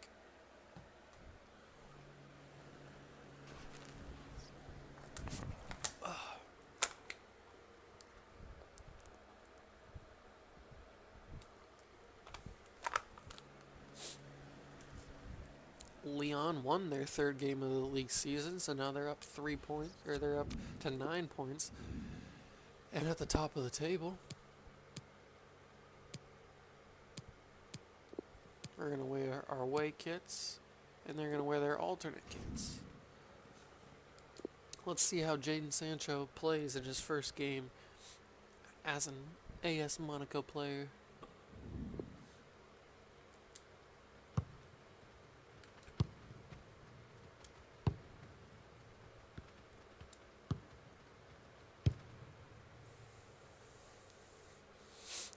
S1: Lyon won their third game of the league season, so now they're up 3 points, or they're up to 9 points, and at the top of the table. We're going to wear our away kits, and they're going to wear their alternate kits. Let's see how Jadon Sancho plays in his first game as an AS Monaco player.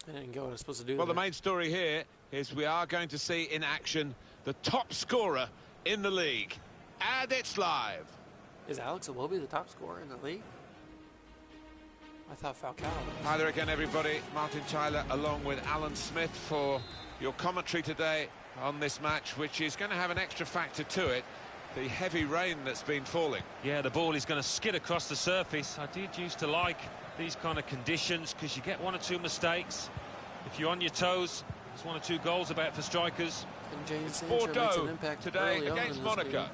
S1: I didn't get what I was supposed to do.
S2: Well,
S1: there.
S2: the main story here is we are going to see in action the top scorer in the league. And it's live.
S1: Is Alex Iwobi the top scorer in the league? I thought Falcao was.
S2: Hi there again, everybody. Martin Tyler along with Alan Smith for your commentary today on this match, which is going to have an extra factor to it. The heavy rain that's been falling.
S3: Yeah, the ball is going to skid across the surface. I did used to like these kind of conditions because you get 1 or 2 mistakes. If you're on your toes, there's 1 or 2 goals about for strikers.
S1: And Jadon Sancho makes an
S2: Bordeaux
S1: impact
S2: today
S1: early on
S2: against
S1: in this
S2: Monaco.
S1: game.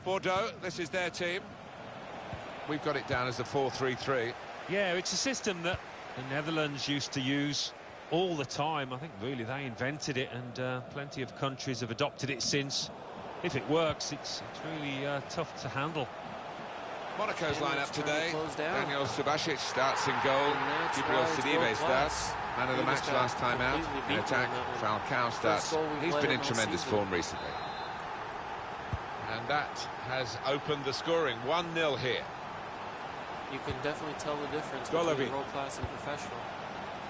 S2: Bordeaux, this is their team. We've got it down as the 4-3-3.
S3: Yeah, it's a system that the Netherlands used to use all the time. I think really they invented it, and plenty of countries have adopted it since. If it works, it's really tough to handle.
S2: Monaco's lineup today.
S1: Down.
S2: Daniel Subasic starts in goal. Gabriel Sidibe starts. Man of the match last time out. In attack, Falcao starts. He's been in tremendous form recently. And that has opened the scoring. 1-0 here.
S1: You can definitely tell the difference
S2: Golovin.
S1: between world class and professional.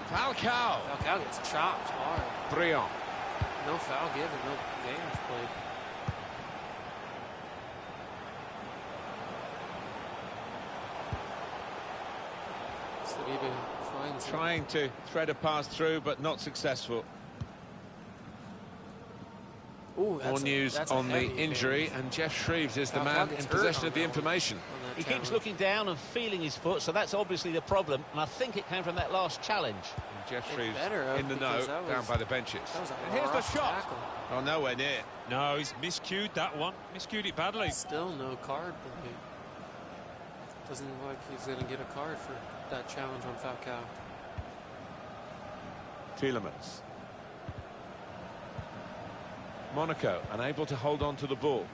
S2: Falcao.
S1: Falcao gets chopped hard.
S2: Briand.
S1: No foul given, no games played. Sidibe finds him.
S2: Trying to thread a pass through, but not successful.
S1: Ooh,
S2: More news on the injury, and Jeff Shreves is the man in possession of the information.
S4: He keeps looking down and feeling his foot, so that's obviously the problem, and I think it came from that last challenge.
S2: And Jeff Shreves in the know, down by the benches.
S4: And here's the shot.
S1: Tackle.
S2: Oh, nowhere near.
S3: No, he's miscued that one. Miscued it badly.
S1: Still no card, but doesn't look like he's going to get a card for that challenge on Falcao.
S2: Tielemans. Monaco unable to hold on to the ball.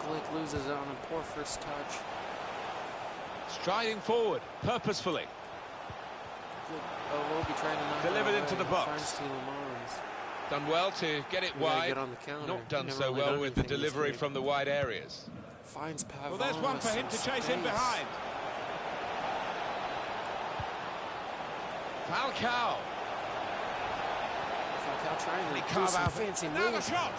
S1: Glick loses it on a poor first touch.
S2: Striding forward purposefully.
S1: We'll be trying to knock
S2: Delivered
S1: it
S2: into
S1: away.
S2: the box.
S1: Finds Tielemans.
S2: Done well to get it wide.
S1: Get on the counter.
S2: Not done
S1: Never
S2: so
S1: really
S2: well
S1: done
S2: with the
S1: anything this
S2: delivery
S1: game.
S2: from the wide areas.
S1: Finds Pavon.
S2: Well, there's one for him to chase in behind. Falcao.
S1: Falcao trying to do
S2: Carve
S1: some
S2: out
S1: fancy
S2: another
S1: moves.
S2: shot.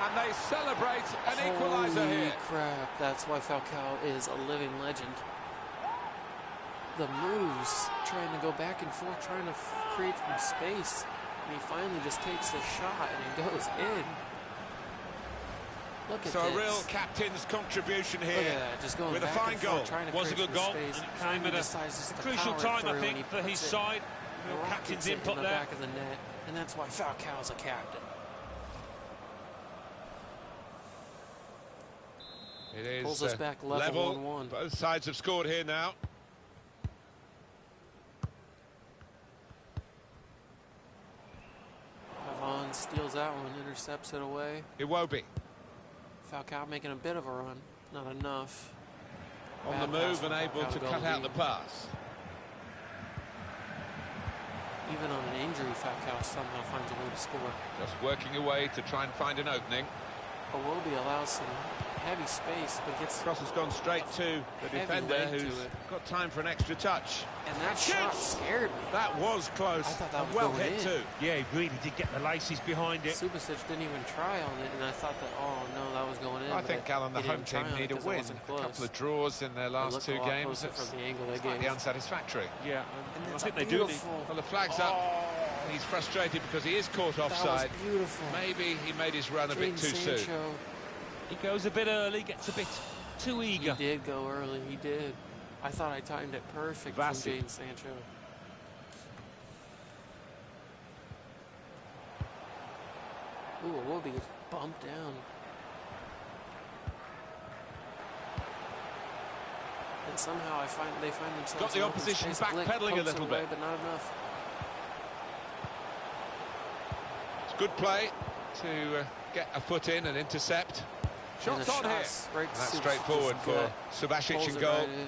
S2: And they celebrate an equaliser
S1: Holy
S2: here.
S1: crap, that's why Falcao is a living legend. The moves, trying to go back and forth, trying to create some space. And he finally just takes the shot and it goes in. Look at
S2: So
S1: this.
S2: a real captain's contribution here.
S1: Look at that, just going
S2: with a
S1: back
S2: fine
S1: and forth,
S2: goal.
S1: trying to
S3: Was a
S1: create
S3: good
S1: some
S3: goal,
S1: space.
S3: and it
S1: Finally
S3: came at
S1: decides just
S3: a
S1: to
S3: crucial
S1: power
S3: time,
S1: through,
S3: I
S1: and
S3: think,
S1: he
S3: for his
S1: puts it-
S3: side. Real
S1: rockets
S3: captain's
S1: it
S3: input
S1: in the
S3: there.
S1: back of the net, and that's why Falcao's a captain.
S2: It is
S1: Pulls us back level 1-1.
S2: Both sides have scored here now.
S1: Pavon steals that one, intercepts it away.
S2: Iwobi
S1: Falcao making a bit of a run, not enough.
S2: on
S1: Bad
S2: the
S1: pass
S2: move
S1: from
S2: and able
S1: Falcao
S2: to
S1: go
S2: cut out
S1: lead.
S2: the pass.
S1: Even on an injury, Falcao somehow finds a way to score.
S2: Just working away to try and find an opening.
S1: Iwobi allows some heavy space, but gets...
S2: Cross has gone straight to the
S1: Heavy
S2: defender,
S1: leg to
S2: who's
S1: it.
S2: got time for an extra touch.
S1: And that shot scared me.
S2: That was close.
S1: I thought that
S2: and
S1: was
S2: well
S1: going
S2: hit
S1: in.
S2: too.
S3: Yeah, he really did get the laces behind it.
S1: Subasic didn't even try on it, and I thought that, oh no, that was going in.
S2: I
S1: but
S2: think, Alan, the
S1: he
S2: home
S1: didn't try
S2: team
S1: on it
S2: need a
S1: 'cause it
S2: win.
S1: wasn't
S2: A
S1: close.
S2: couple of draws in their
S1: It
S2: last
S1: looked
S2: two
S1: a lot
S2: games.
S1: closer from the angle they
S2: Slightly
S1: gave.
S2: unsatisfactory.
S3: Yeah,
S1: And
S3: I
S1: that's
S3: think
S1: a
S3: they do need...
S1: beautiful...
S2: Well, the flag's up. He's frustrated because he is caught
S1: That
S2: offside.
S1: was beautiful.
S2: Maybe he made his run a bit too soon.
S1: Sancho,
S3: He goes a bit early, gets a bit too
S1: he
S3: eager.
S1: did go early, he did. I thought I timed it perfect from
S3: Vassi.
S1: Jadon Sancho. Ooh, Iwobi gets bumped down. And somehow they find themselves
S2: Got the
S1: in open
S2: opposition
S1: space. Glick
S2: backpedaling a
S1: pokes
S2: little
S1: it away,
S2: bit.
S1: but not enough.
S2: It's good play to get a foot in and intercept.
S1: And the
S2: Shots on here.
S1: shots right to
S2: That's
S1: Subasic
S2: straightforward
S1: is
S2: for
S1: good.
S2: Subasic
S1: Pulls
S2: in
S1: it
S2: goal.
S1: right in.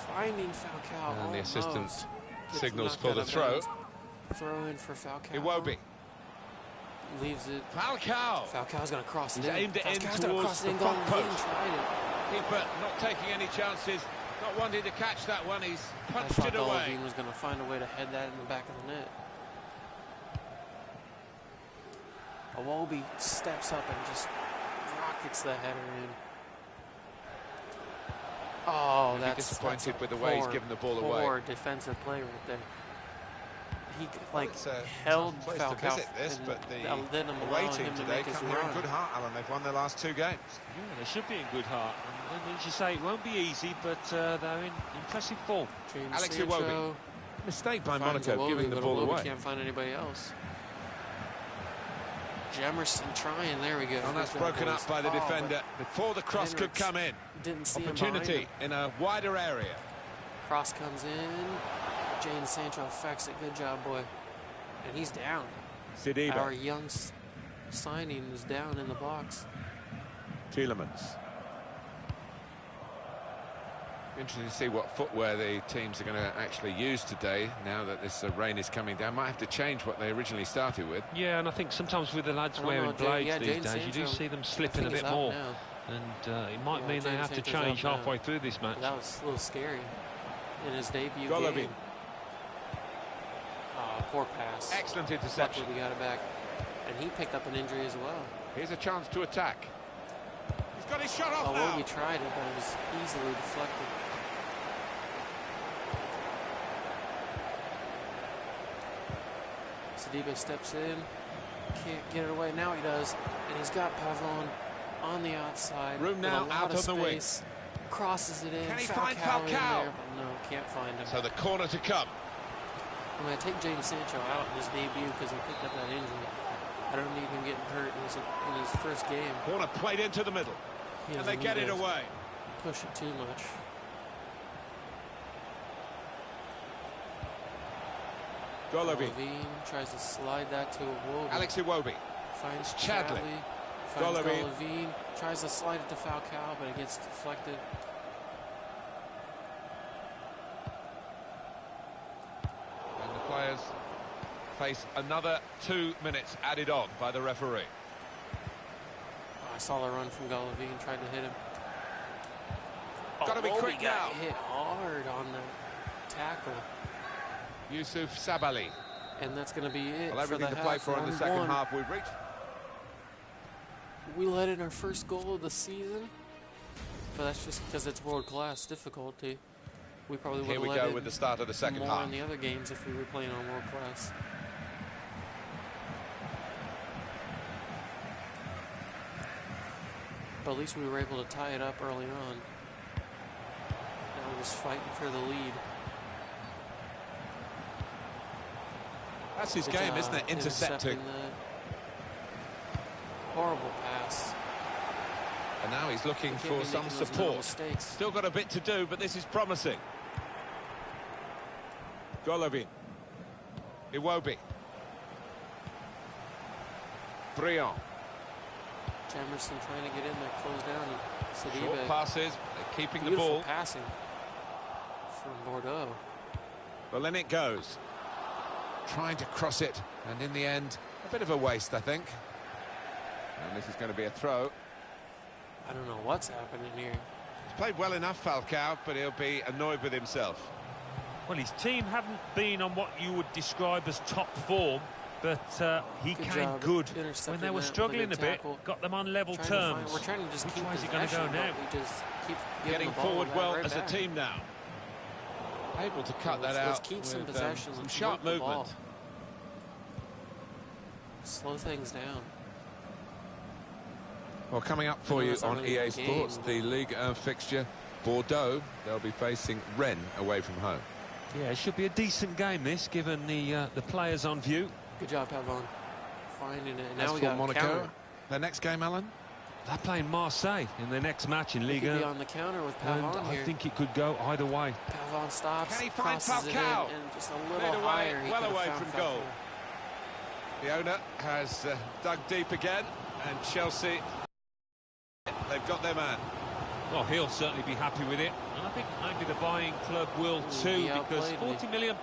S1: Finding Falcao.
S2: And the assistant
S1: almost gets
S2: signals
S1: knocked
S2: for
S1: out
S2: the
S1: of
S2: throw.
S1: bounds. Throw in for Falcao.
S2: Iwobi.
S1: Leaves it.
S2: Falcao.
S1: Falcao's going to cross it
S2: He's
S1: in.
S2: aimed it in
S1: Falcao's gonna
S2: towards
S1: cross it
S2: the
S1: in,
S2: front
S1: goal, and
S2: post.
S1: tried it.
S2: Keeper not taking any chances, not wanting to catch that one. He's
S1: I
S2: punched
S1: thought
S2: it away.
S1: Golovin was going to find a way to head that in the back of the net. Iwobi steps up and just rockets the header in. Oh, that's
S2: disappointed
S1: a
S2: with the way he's
S1: poor,
S2: given the ball away.
S1: Poor defensive play right there. He
S2: It's a
S1: held
S2: tough place
S1: Falcao
S2: to visit this,
S1: and
S2: but the
S1: then
S2: away
S1: allowing
S2: team
S1: him to
S2: today
S1: make his
S2: come here in
S1: run.
S2: good heart, Alan. They've won their last two games.
S3: Yeah, they should be in good heart. And as you say, it won't be easy, but they're in impressive form.
S1: James
S2: Alex
S1: Sancho
S2: Iwobi. Mistake by
S1: finds
S2: Monaco,
S1: Iwobi,
S2: giving the
S1: but
S2: ball
S1: Iwobi
S2: away.
S1: can't find anybody else. Jemerson trying, there we go.
S2: And that's
S1: Good job,
S2: broken
S1: boys.
S2: up by the
S1: Oh,
S2: defender before the cross could
S1: Henriks
S2: come in.
S1: Didn't see
S2: Opportunity
S1: him
S2: in a wider area.
S1: Cross comes in. Jadon Sancho affects it. Good job, boy. And he's down.
S2: Sidibe.
S1: Our young signing is down in the box.
S2: Tielemans. Interesting to see what footwear the teams are going to actually use today now that this rain is coming down. Might have to change what they originally started with.
S3: Yeah, and I think sometimes with the lads
S1: I don't
S3: wearing
S1: know,
S3: blades
S1: yeah,
S3: these
S1: Jadon
S3: days, you do
S1: Sancho,
S3: see them
S1: I
S3: slipping a
S1: think
S3: bit
S1: is out
S3: more.
S1: now.
S3: And it might
S1: Yeah,
S3: mean they
S1: Jadon
S3: have to
S1: Sancho's
S3: change
S1: out now.
S3: halfway through this match.
S1: That was a little scary in his debut
S2: Golovin.
S1: game. Poor pass.
S2: Excellent interception.
S1: Luckily we got it back. And he picked up an injury as well.
S2: Here's a chance to attack. He's got his shot off now.
S1: He tried it, but it was easily deflected. Sidibe steps in, can't get it away. Now he does, and he's got Pavon on the outside.
S2: Room now out on the wing.
S1: Crosses it in.
S2: Can he find Falcao?
S1: In there, but no, can't find him.
S2: So the corner to come.
S1: I'm going to take James Sancho out in his debut because he picked up that injury. I don't need him getting hurt in his first game.
S2: Corner played into the middle, and they get it away.
S1: Push it too much.
S2: Golovin
S1: tries to slide that to Iwobi.
S2: Alex Iwobi
S1: finds
S2: Chadley.
S1: Golovin tries to slide it to Falcao, but it gets deflected.
S2: And the players face another 2 minutes added on by the referee.
S1: I saw the run from Golovin, tried to hit him.
S2: Got to be quick now.
S1: Hit hard on that tackle.
S2: Yusuf Sabali.
S1: And that's going to be it.
S2: Well, everything
S1: for the
S2: to play for in the second half we've reached.
S1: We let in our first goal of the season, but that's just because it's world-class difficulty. We probably would have let in.
S2: Here we go with the start of the second half.
S1: More in the other games if we were playing on world-class. But at least we were able to tie it up early on. Now we're just fighting for the lead.
S2: That's his game, isn't it? Intercepting.
S1: Horrible pass.
S2: And now he's looking for some support. Still got a bit to do, but this is promising. Golovin. Iwobi. Briand.
S1: Emerson trying to get in there, close down. Sidibe.
S2: Short passes, keeping the ball.
S1: Passing from Bordeaux.
S2: Well, in it goes. Trying to cross it, and in the end, a bit of a waste, I think. And this is going to be a throw.
S1: I don't know what's happening here.
S2: He's played well enough, Falcao, but he'll be annoyed with himself.
S3: Well, his team haven't been on what you would describe as top form, but he came good when they were struggling a bit, got them on level terms.
S1: We're trying to just
S3: Which
S1: keep
S3: way is he going to go now?
S1: We just keep
S2: getting forward well as a team now. Able to cut that out.
S1: Let's keep some possession.
S2: Some sharp movement.
S1: Slow things down.
S2: Well, coming up for you on EA Sports, the Ligue 1 fixture, Bordeaux, they'll be facing Rennes away from home.
S3: Yeah, it should be a decent game, this, given the players on view.
S1: Good job, Pavon. Finding it.
S2: Now we got Monaco. Counter. Their next game, Alan?
S3: They're playing Marseille in their next match in Ligue 1.
S1: Be on the counter with Pavon
S3: here. I think it could go either way.
S1: Pavon stops.
S2: Can he find Falcao?
S1: And just a little higher.
S2: Well away from goal. The owner has dug deep again, and Chelsea, they've got their man.
S3: Well, he'll certainly be happy with it, and I think maybe the buying club will too, because £40 million,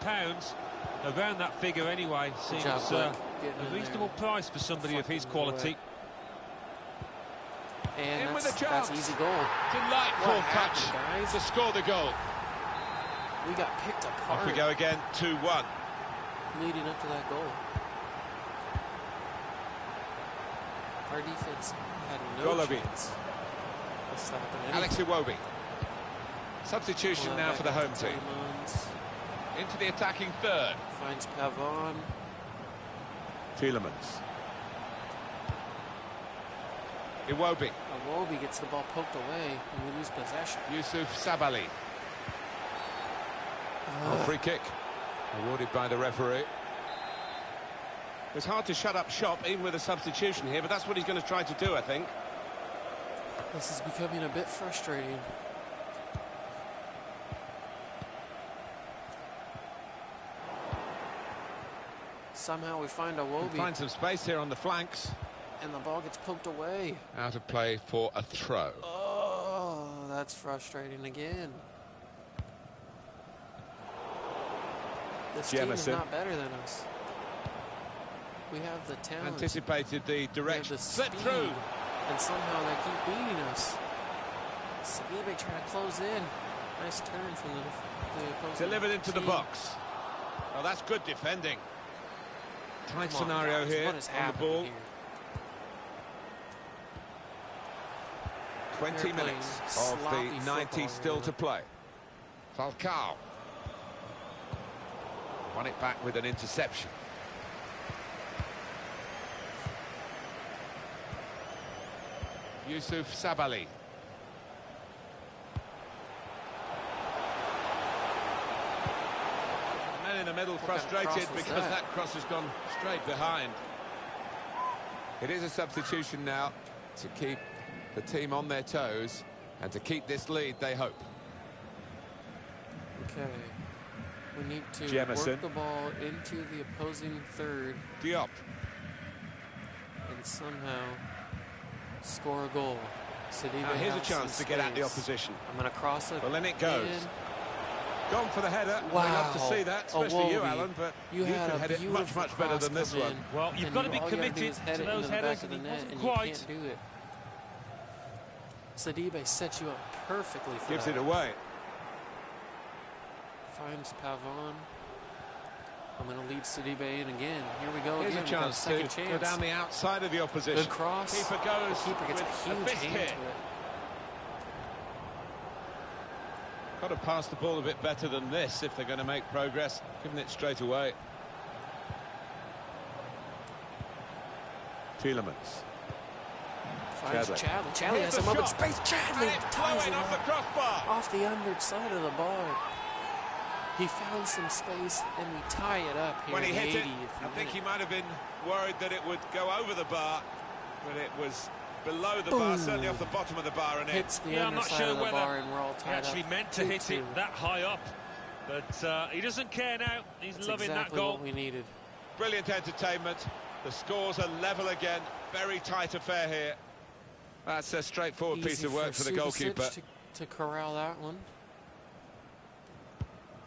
S3: around that figure anyway, seems a reasonable price for somebody of his quality.
S1: And
S2: in with a chance.
S1: That's easy goal.
S2: Delightful touch to score the goal.
S1: We got picked apart.
S2: Off we go again, 2-1.
S1: Leading up to that goal. Our defense had no chance.
S2: Alex Iwobi. Substitution now for the home team. Into the attacking third.
S1: Finds Pavon.
S2: Tielemans. Iwobi.
S1: Iwobi gets the ball poked away and we lose possession.
S2: Yusuf Sabali. Free kick awarded by the referee.
S5: It's hard to shut up shop even with a substitution here, but that's what he's going to try to do, I think.
S1: This is becoming a bit frustrating. Somehow we find Iwobi.
S2: Find some space here on the flanks.
S1: And the ball gets poked away.
S2: Out of play for a throw.
S1: Oh, that's frustrating again. This team is not better than us. We have the talent.
S2: Anticipated the direction.
S1: Slip through. And somehow they keep beating us. Sidibe trying to close in. Nice turn from the opposing
S2: delivered into the box. Oh, that's good defending. Tight scenario here on the ball.
S1: Here?
S2: 20 minutes of the 90 still to play. Falcao. Won it back with an interception. Yusuf Sabali.
S5: Men in the middle frustrated because that cross has gone straight behind.
S2: It is a substitution now to keep the team on their toes and to keep this lead, they hope.
S1: Okay. We need to
S2: Jemison.
S1: work the ball into the opposing third
S2: Diop.
S1: and somehow score a goal.
S5: Now here's a chance to get at the opposition.
S1: I'm going to cross it.
S5: Well, in it goes.
S1: in.
S5: Gone for the header.
S1: Wow.
S5: We love to see that, especially you,
S1: Iwobi.
S5: Alan, but
S1: You had
S5: could
S1: a
S5: head it much,
S1: beautiful
S5: much better than
S1: cross
S5: this
S1: come
S5: one.
S1: in,
S3: Well, you've
S1: and
S3: got to be
S1: all you gotta do
S3: committed
S1: is head
S3: to
S1: it into
S3: those
S1: the back
S3: headers,
S1: of the
S3: and he
S1: net,
S3: wasn't
S1: and
S3: quite.
S1: you can't do it. Sidibe sets you up perfectly for
S5: Gives
S1: that.
S5: it away.
S1: Finds Pavon. I'm going to lead Sidibe in again. Here we go
S5: Here's
S1: again.
S5: a chance to go down the outside of the opposition.
S1: Good cross.
S5: Keeper goes
S1: The keeper gets
S5: with
S1: a
S5: a
S1: huge
S5: fist
S1: hand
S5: hit.
S1: to it.
S5: Got to pass the ball a bit better than this if they're going to make progress. Giving it straight away.
S2: Tielemans.
S1: Finds
S2: Chadley.
S1: Chadley has
S5: Here's
S1: some
S5: the
S1: open
S5: shot.
S1: space. Chadley
S5: And it's
S1: ties
S5: blowing
S1: it
S5: off the
S1: up
S5: crossbar.
S1: off the underside of the bar. He found some space and we tie it up here.
S5: When he
S1: in the
S5: hit it,
S1: 80th
S5: I think he
S1: minute.
S5: might have been worried that it would go over the bar when it was below the bar, certainly off the bottom of the bar and in.
S1: Hits the
S3: Yeah, I'm not
S1: underside
S3: sure
S1: of the
S3: whether
S1: bar and we're all
S3: He
S1: tied
S3: actually
S1: up.
S3: meant to hit
S1: 2-2.
S3: it that high up, but he doesn't care now. He's
S1: That's
S3: loving
S1: exactly
S3: that goal.
S1: what we needed.
S5: Brilliant entertainment. The scores are level again. Very tight affair here. That's a straightforward
S1: Easy
S5: piece of work for the
S1: Subasic
S5: goalkeeper.
S1: to corral that one.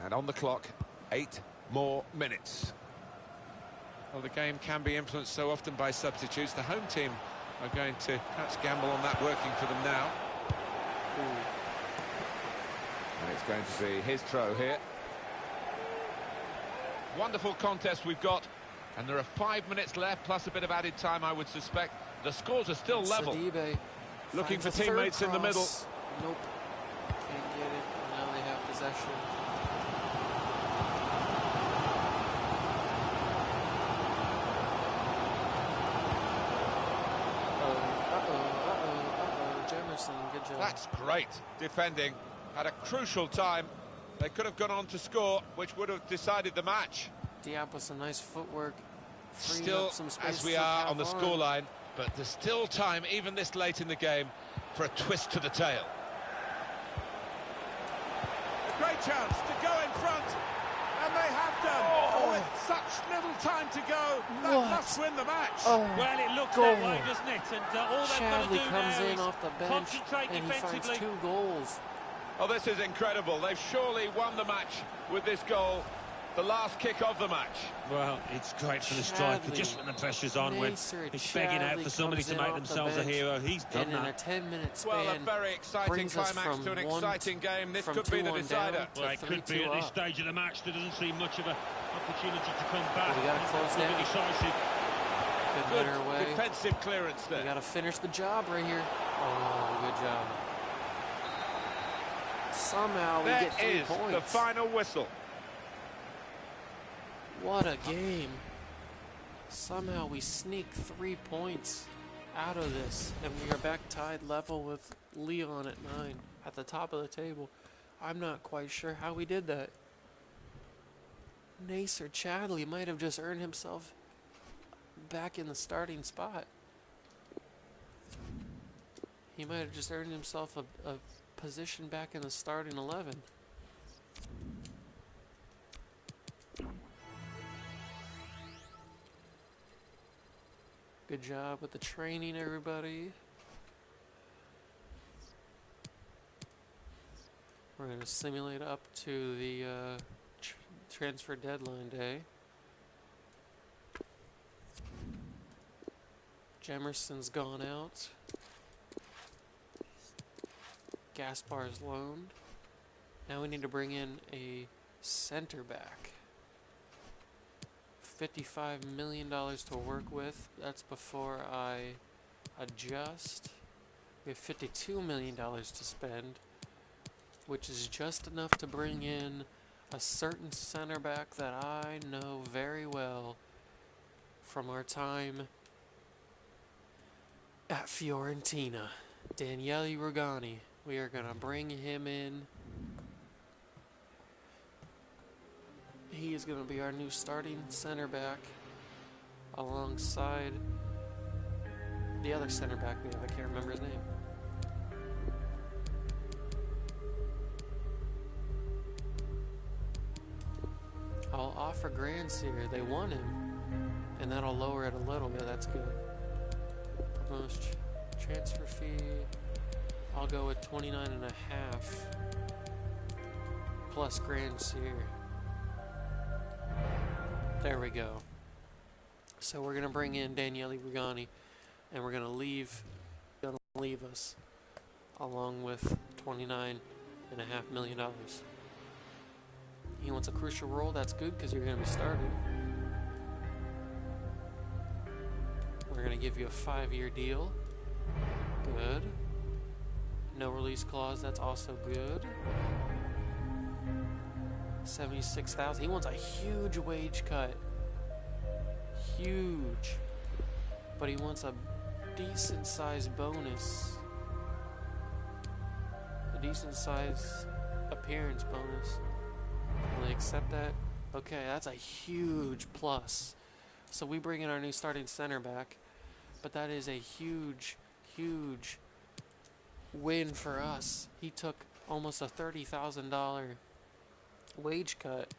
S2: And on the clock, 8 more minutes.
S5: Well, the game can be influenced so often by substitutes. The home team are going to perhaps gamble on that working for them now.
S2: And it's going to be his throw here.
S5: Wonderful contest we've got, and there are 5 minutes left, plus a bit of added time, I would suspect. The scores are still level.
S1: Sidibe
S5: Looking
S1: finds
S5: for
S1: a third
S5: teammates in the middle.
S1: cross. Nope. Can't get it. Now they have possession. Jemison, good job.
S5: That's great defending at a crucial time. They could have gone on to score, which would have decided the match.
S1: Diop with some nice footwork. Freed
S5: Still,
S1: up some space
S5: as we
S1: for
S5: are on the
S1: Pavon.
S5: scoreline, but there's still time, even this late in the game, for a twist to the tail. A great chance to go in front, and they have done.
S1: Oh.
S5: With such little time to go, that
S1: What?
S5: must win the match.
S1: Oh,
S3: Well, it looks
S1: goal.
S3: that way, doesn't it? And all they've got to
S1: Chadley
S3: do
S1: comes
S3: now
S1: in
S3: is
S1: off the bench
S3: concentrate
S1: and he finds
S3: defensively.
S1: 2 goals.
S5: Oh, this is incredible. They've surely won the match with this goal. The last kick of the match.
S3: Well, it's great for the striker,
S1: Chadley.
S3: just when the pressure's on, when
S1: Nacer
S3: he's begging out
S1: Chadley
S3: for somebody
S1: comes
S3: to
S1: in
S3: make
S1: off the
S3: themselves a
S1: bench,
S3: hero. He's done
S1: and in a
S3: that.
S1: 10-minute span,
S5: Well, a very exciting
S1: brings us
S5: climax
S1: from
S5: to an
S1: 1
S5: exciting game. This
S1: from
S5: could be the
S1: 2-1
S5: decider.
S1: down to
S3: Well, it could be
S1: 3-2
S3: at this
S1: up.
S3: stage of the match. There doesn't seem much of an opportunity to come back.
S1: We gotta close
S3: It's gonna be
S1: down.
S3: decisive.
S1: Good
S5: Good
S1: header away.
S5: defensive clearance
S1: We
S5: there.
S1: got to finish the job right here. Oh, good job. Somehow we
S5: There
S1: get 3
S5: is
S1: points.
S5: the final whistle.
S1: What a game. Somehow we sneak 3 points out of this, and we are back tied level with Leon at 9 at the top of the table. I'm not quite sure how we did that. Nacer Chadley might have just earned himself back in the starting spot. He might have just earned himself a position back in the starting 11. Good job with the training, everybody. We're going to simulate up to the transfer deadline day. Jemerson's gone out. Gaspar's loaned. Now we need to bring in a center back. $55 million to work with. That's before I adjust. We have $52 million to spend, which is just enough to bring in a certain center back that I know very well from our time at Fiorentina, Daniele Rugani. We are going to bring him in. He is going to be our new starting center back alongside the other center back we have. I can't remember his name. I'll offer Grants here. They want him, and that'll lower it a little bit. That's good. Promotion transfer fee. I'll go with 29.5 plus Grants here. There we go. So we're gonna bring in Daniele Rugani, and we're gonna leave us along with $29.5 million. He wants a crucial role. That's good because you're gonna be starting. We're gonna give you a 5-year deal. Good. No release clause. That's also good. 76,000. He wants a huge wage cut. Huge. But he wants a decent sized bonus. A decent sized appearance bonus. Will they accept that? Okay, that's a huge plus. So we bring in our new starting center back, but that is a huge, huge win for us. He took almost a $30,000 wage cut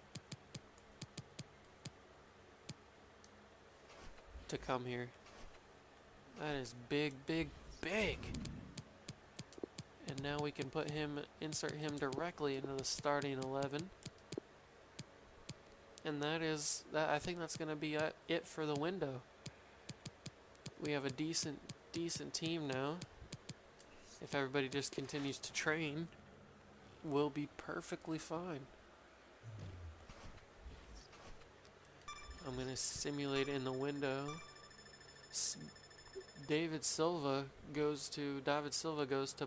S1: to come here. That is big, big, big. And now we can insert him directly into the starting 11. And I think that's going to be it for the window. We have a decent team now. If everybody just continues to train, we'll be perfectly fine. I'm going to simulate in the window. David Silva goes to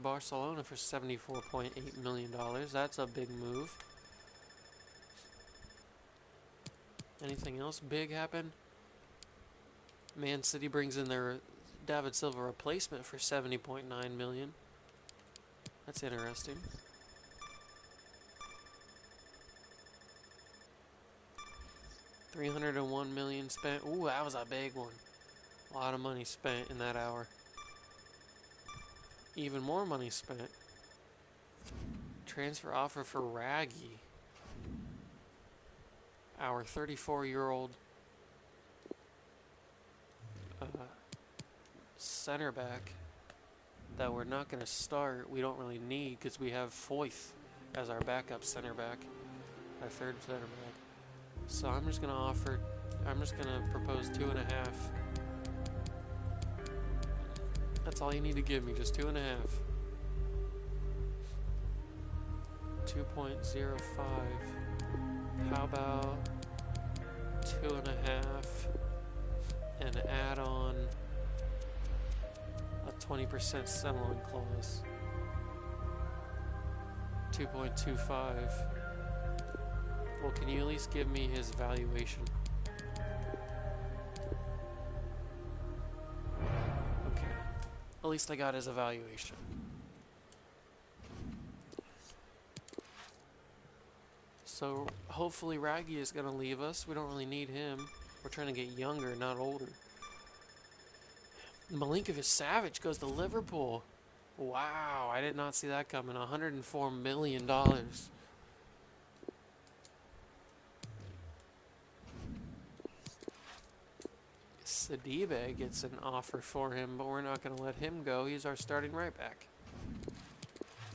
S1: Barcelona for $74.8 million. That's a big move. Anything else big happen? Man City brings in their David Silva replacement for $70.9 million. That's interesting. $301 million spent. Ooh, that was a big one. A lot of money spent in that hour. Even more money spent. Transfer offer for Raggy. Our 34-year-old center back that we're not going to start. We don't really need because we have Foyth as our backup center back, our third center back. So I'm just going to propose 2.5. That's all you need to give me, just 2.5. 2.05. How about 2.5 and add on a 20% settling clause? 2.25. Well, can you at least give me his valuation? Okay. At least I got his evaluation. So hopefully Raggy is going to leave us. We don't really need him. We're trying to get younger, not older. Milinkovic-Savic goes to Liverpool. Wow, I did not see that coming. $104 million. Sidibe gets an offer for him, but we're not going to let him go. He's our starting right back.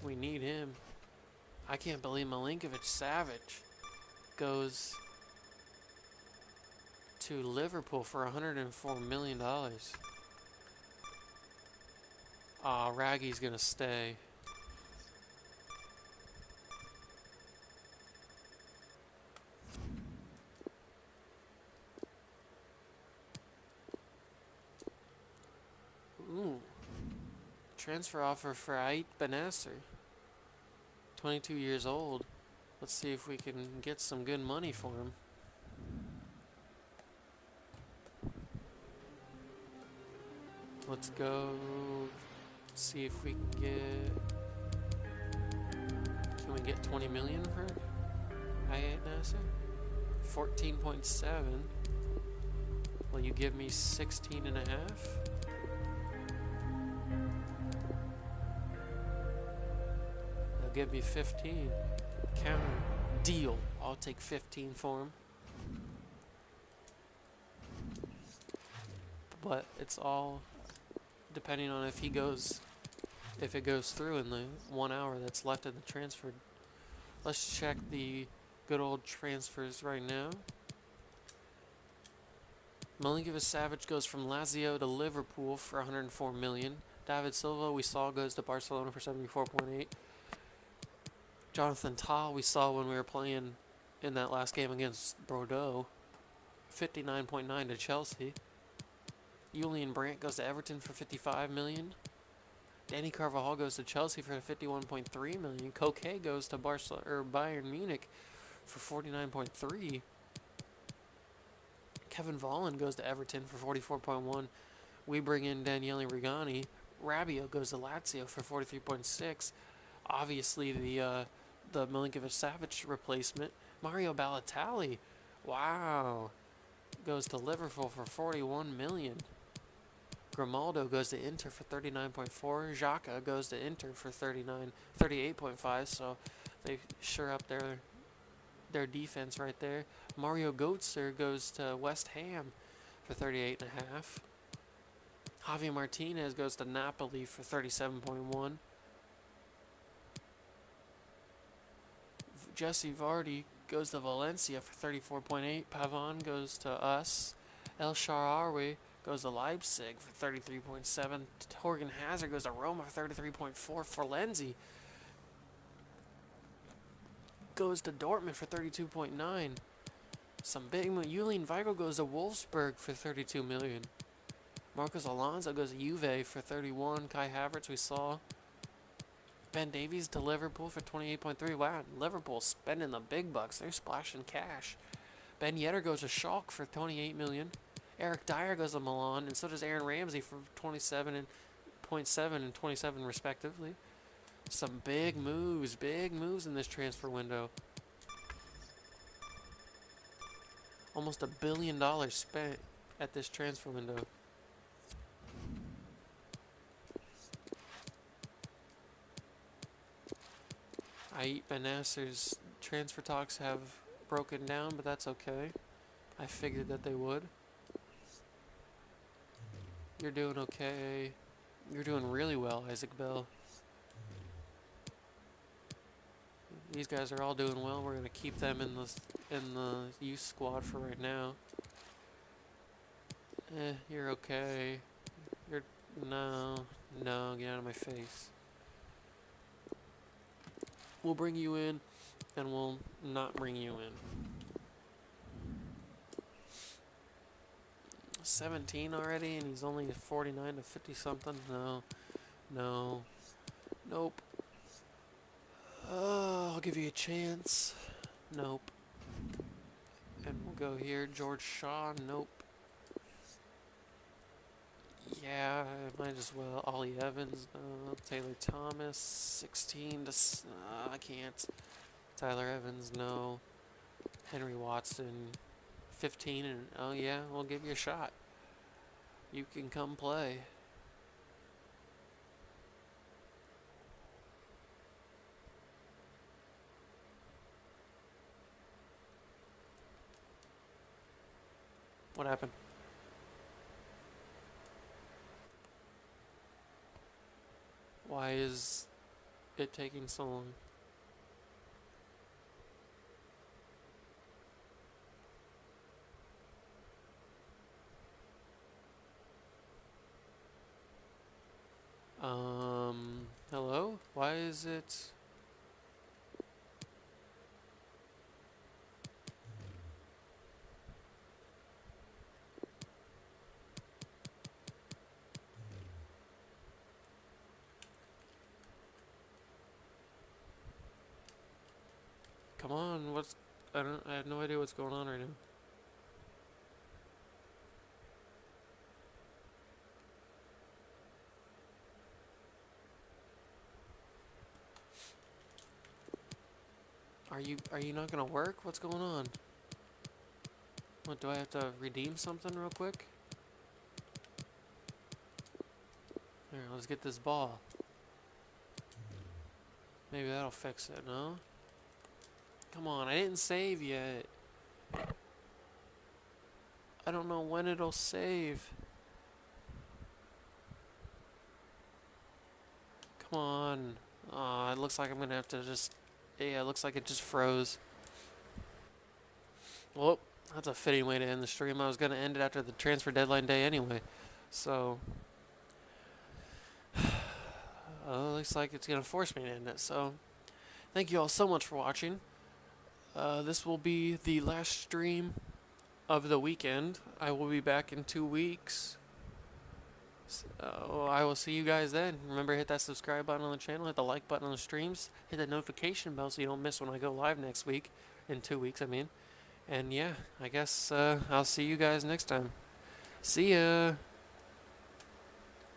S1: We need him. I can't believe Milinkovic-Savic goes to Liverpool for $104 million. Raggy's going to stay. Ooh. transfer offer for Ait Benasser. 22 years old. Let's see if we can get some good money for him. Let's go see if we can get... Can we get 20 million for Ait Benasser? 14.7. Will you give me 16 and a half? They'll give me 15. Counter. Deal. I'll take 15 for him. But it's all depending on if he goes, if it goes through in the 1 hour that's left of the transfer. Let's check the good old transfers right now. Milinkovic Savic goes from Lazio to Liverpool for 104 million. David Silva we saw goes to Barcelona for 74.8. Jonathan Tah we saw when we were playing in that last game against Bordeaux, 59.9 to Chelsea. Julian Brandt goes to Everton for 55 million. Danny Carvajal goes to Chelsea for 51.3 million. Koke goes to Bayern Munich for 49.3. Kevin Volland goes to Everton for 44.1. We bring in Daniele Rigani. Rabiot goes to Lazio for 43.6. Obviously the Milinkovic Savic replacement. Mario Balotelli, wow, goes to Liverpool for 41 million. Grimaldo goes to Inter for 39.4. Xhaka goes to Inter for 38.5. So they sure up their defense right there. Mario Götze goes to West Ham for 38.5. Javi Martinez goes to Napoli for 37.1. Jesse Vardy goes to Valencia for 34.8. Pavon goes to us. El Shaarawy goes to Leipzig for 33.7. Torgan Hazard goes to Roma for 33.4. Forlenzi goes to Dortmund for 32.9. Some big money. Julian Weigl goes to Wolfsburg for 32 million. Marcos Alonso goes to Juve for 31. Kai Havertz we saw. Ben Davies to Liverpool for 28.3. Wow, Liverpool spending the big bucks. They're splashing cash. Ben Yedder goes to Schalke for 28 million. Eric Dyer goes to Milan, and so does Aaron Ramsey for 27.7 and 27 respectively. Some big moves in this transfer window. Almost $1 billion spent at this transfer window. Ait Benasser's transfer talks have broken down, but that's okay. I figured that they would. You're doing okay. You're doing really well, Isaac Bell. These guys are all doing well. We're gonna keep them in the youth squad for right now. You're okay. No, get out of my face. We'll bring you in, and we'll not bring you in. 17 already, and he's only 49 to 50 something. No, nope. I'll give you a chance. Nope. And we'll go here. George Shaw. Nope. Yeah, might as well. Ollie Evans. No. Taylor Thomas. 16 to. I can't. Tyler Evans. No. Henry Watson. 15 and. Oh yeah, we'll give you a shot. You can come play. What happened? Why is it taking so long? Hello? Why is it... what's... I have no idea what's going on right now. Are you not gonna work? What's going on? What, do I have to redeem something real quick? Here, let's get this ball. Maybe that'll fix it, no? Come on, I didn't save yet. I don't know when it'll save. Come on. Aw, it looks like I'm gonna have to just... Yeah, it looks like it just froze. Well, that's a fitting way to end the stream. I was gonna end it after the transfer deadline day anyway. So... looks like it's gonna force me to end it, so... Thank you all so much for watching. This will be the last stream of the weekend. I will be back in 2 weeks. So I will see you guys then. Remember, hit that subscribe button on the channel, hit the like button on the streams, hit that notification bell so you don't miss when I go live next week. In 2 weeks, I mean. And yeah, I guess I'll see you guys next time. See ya!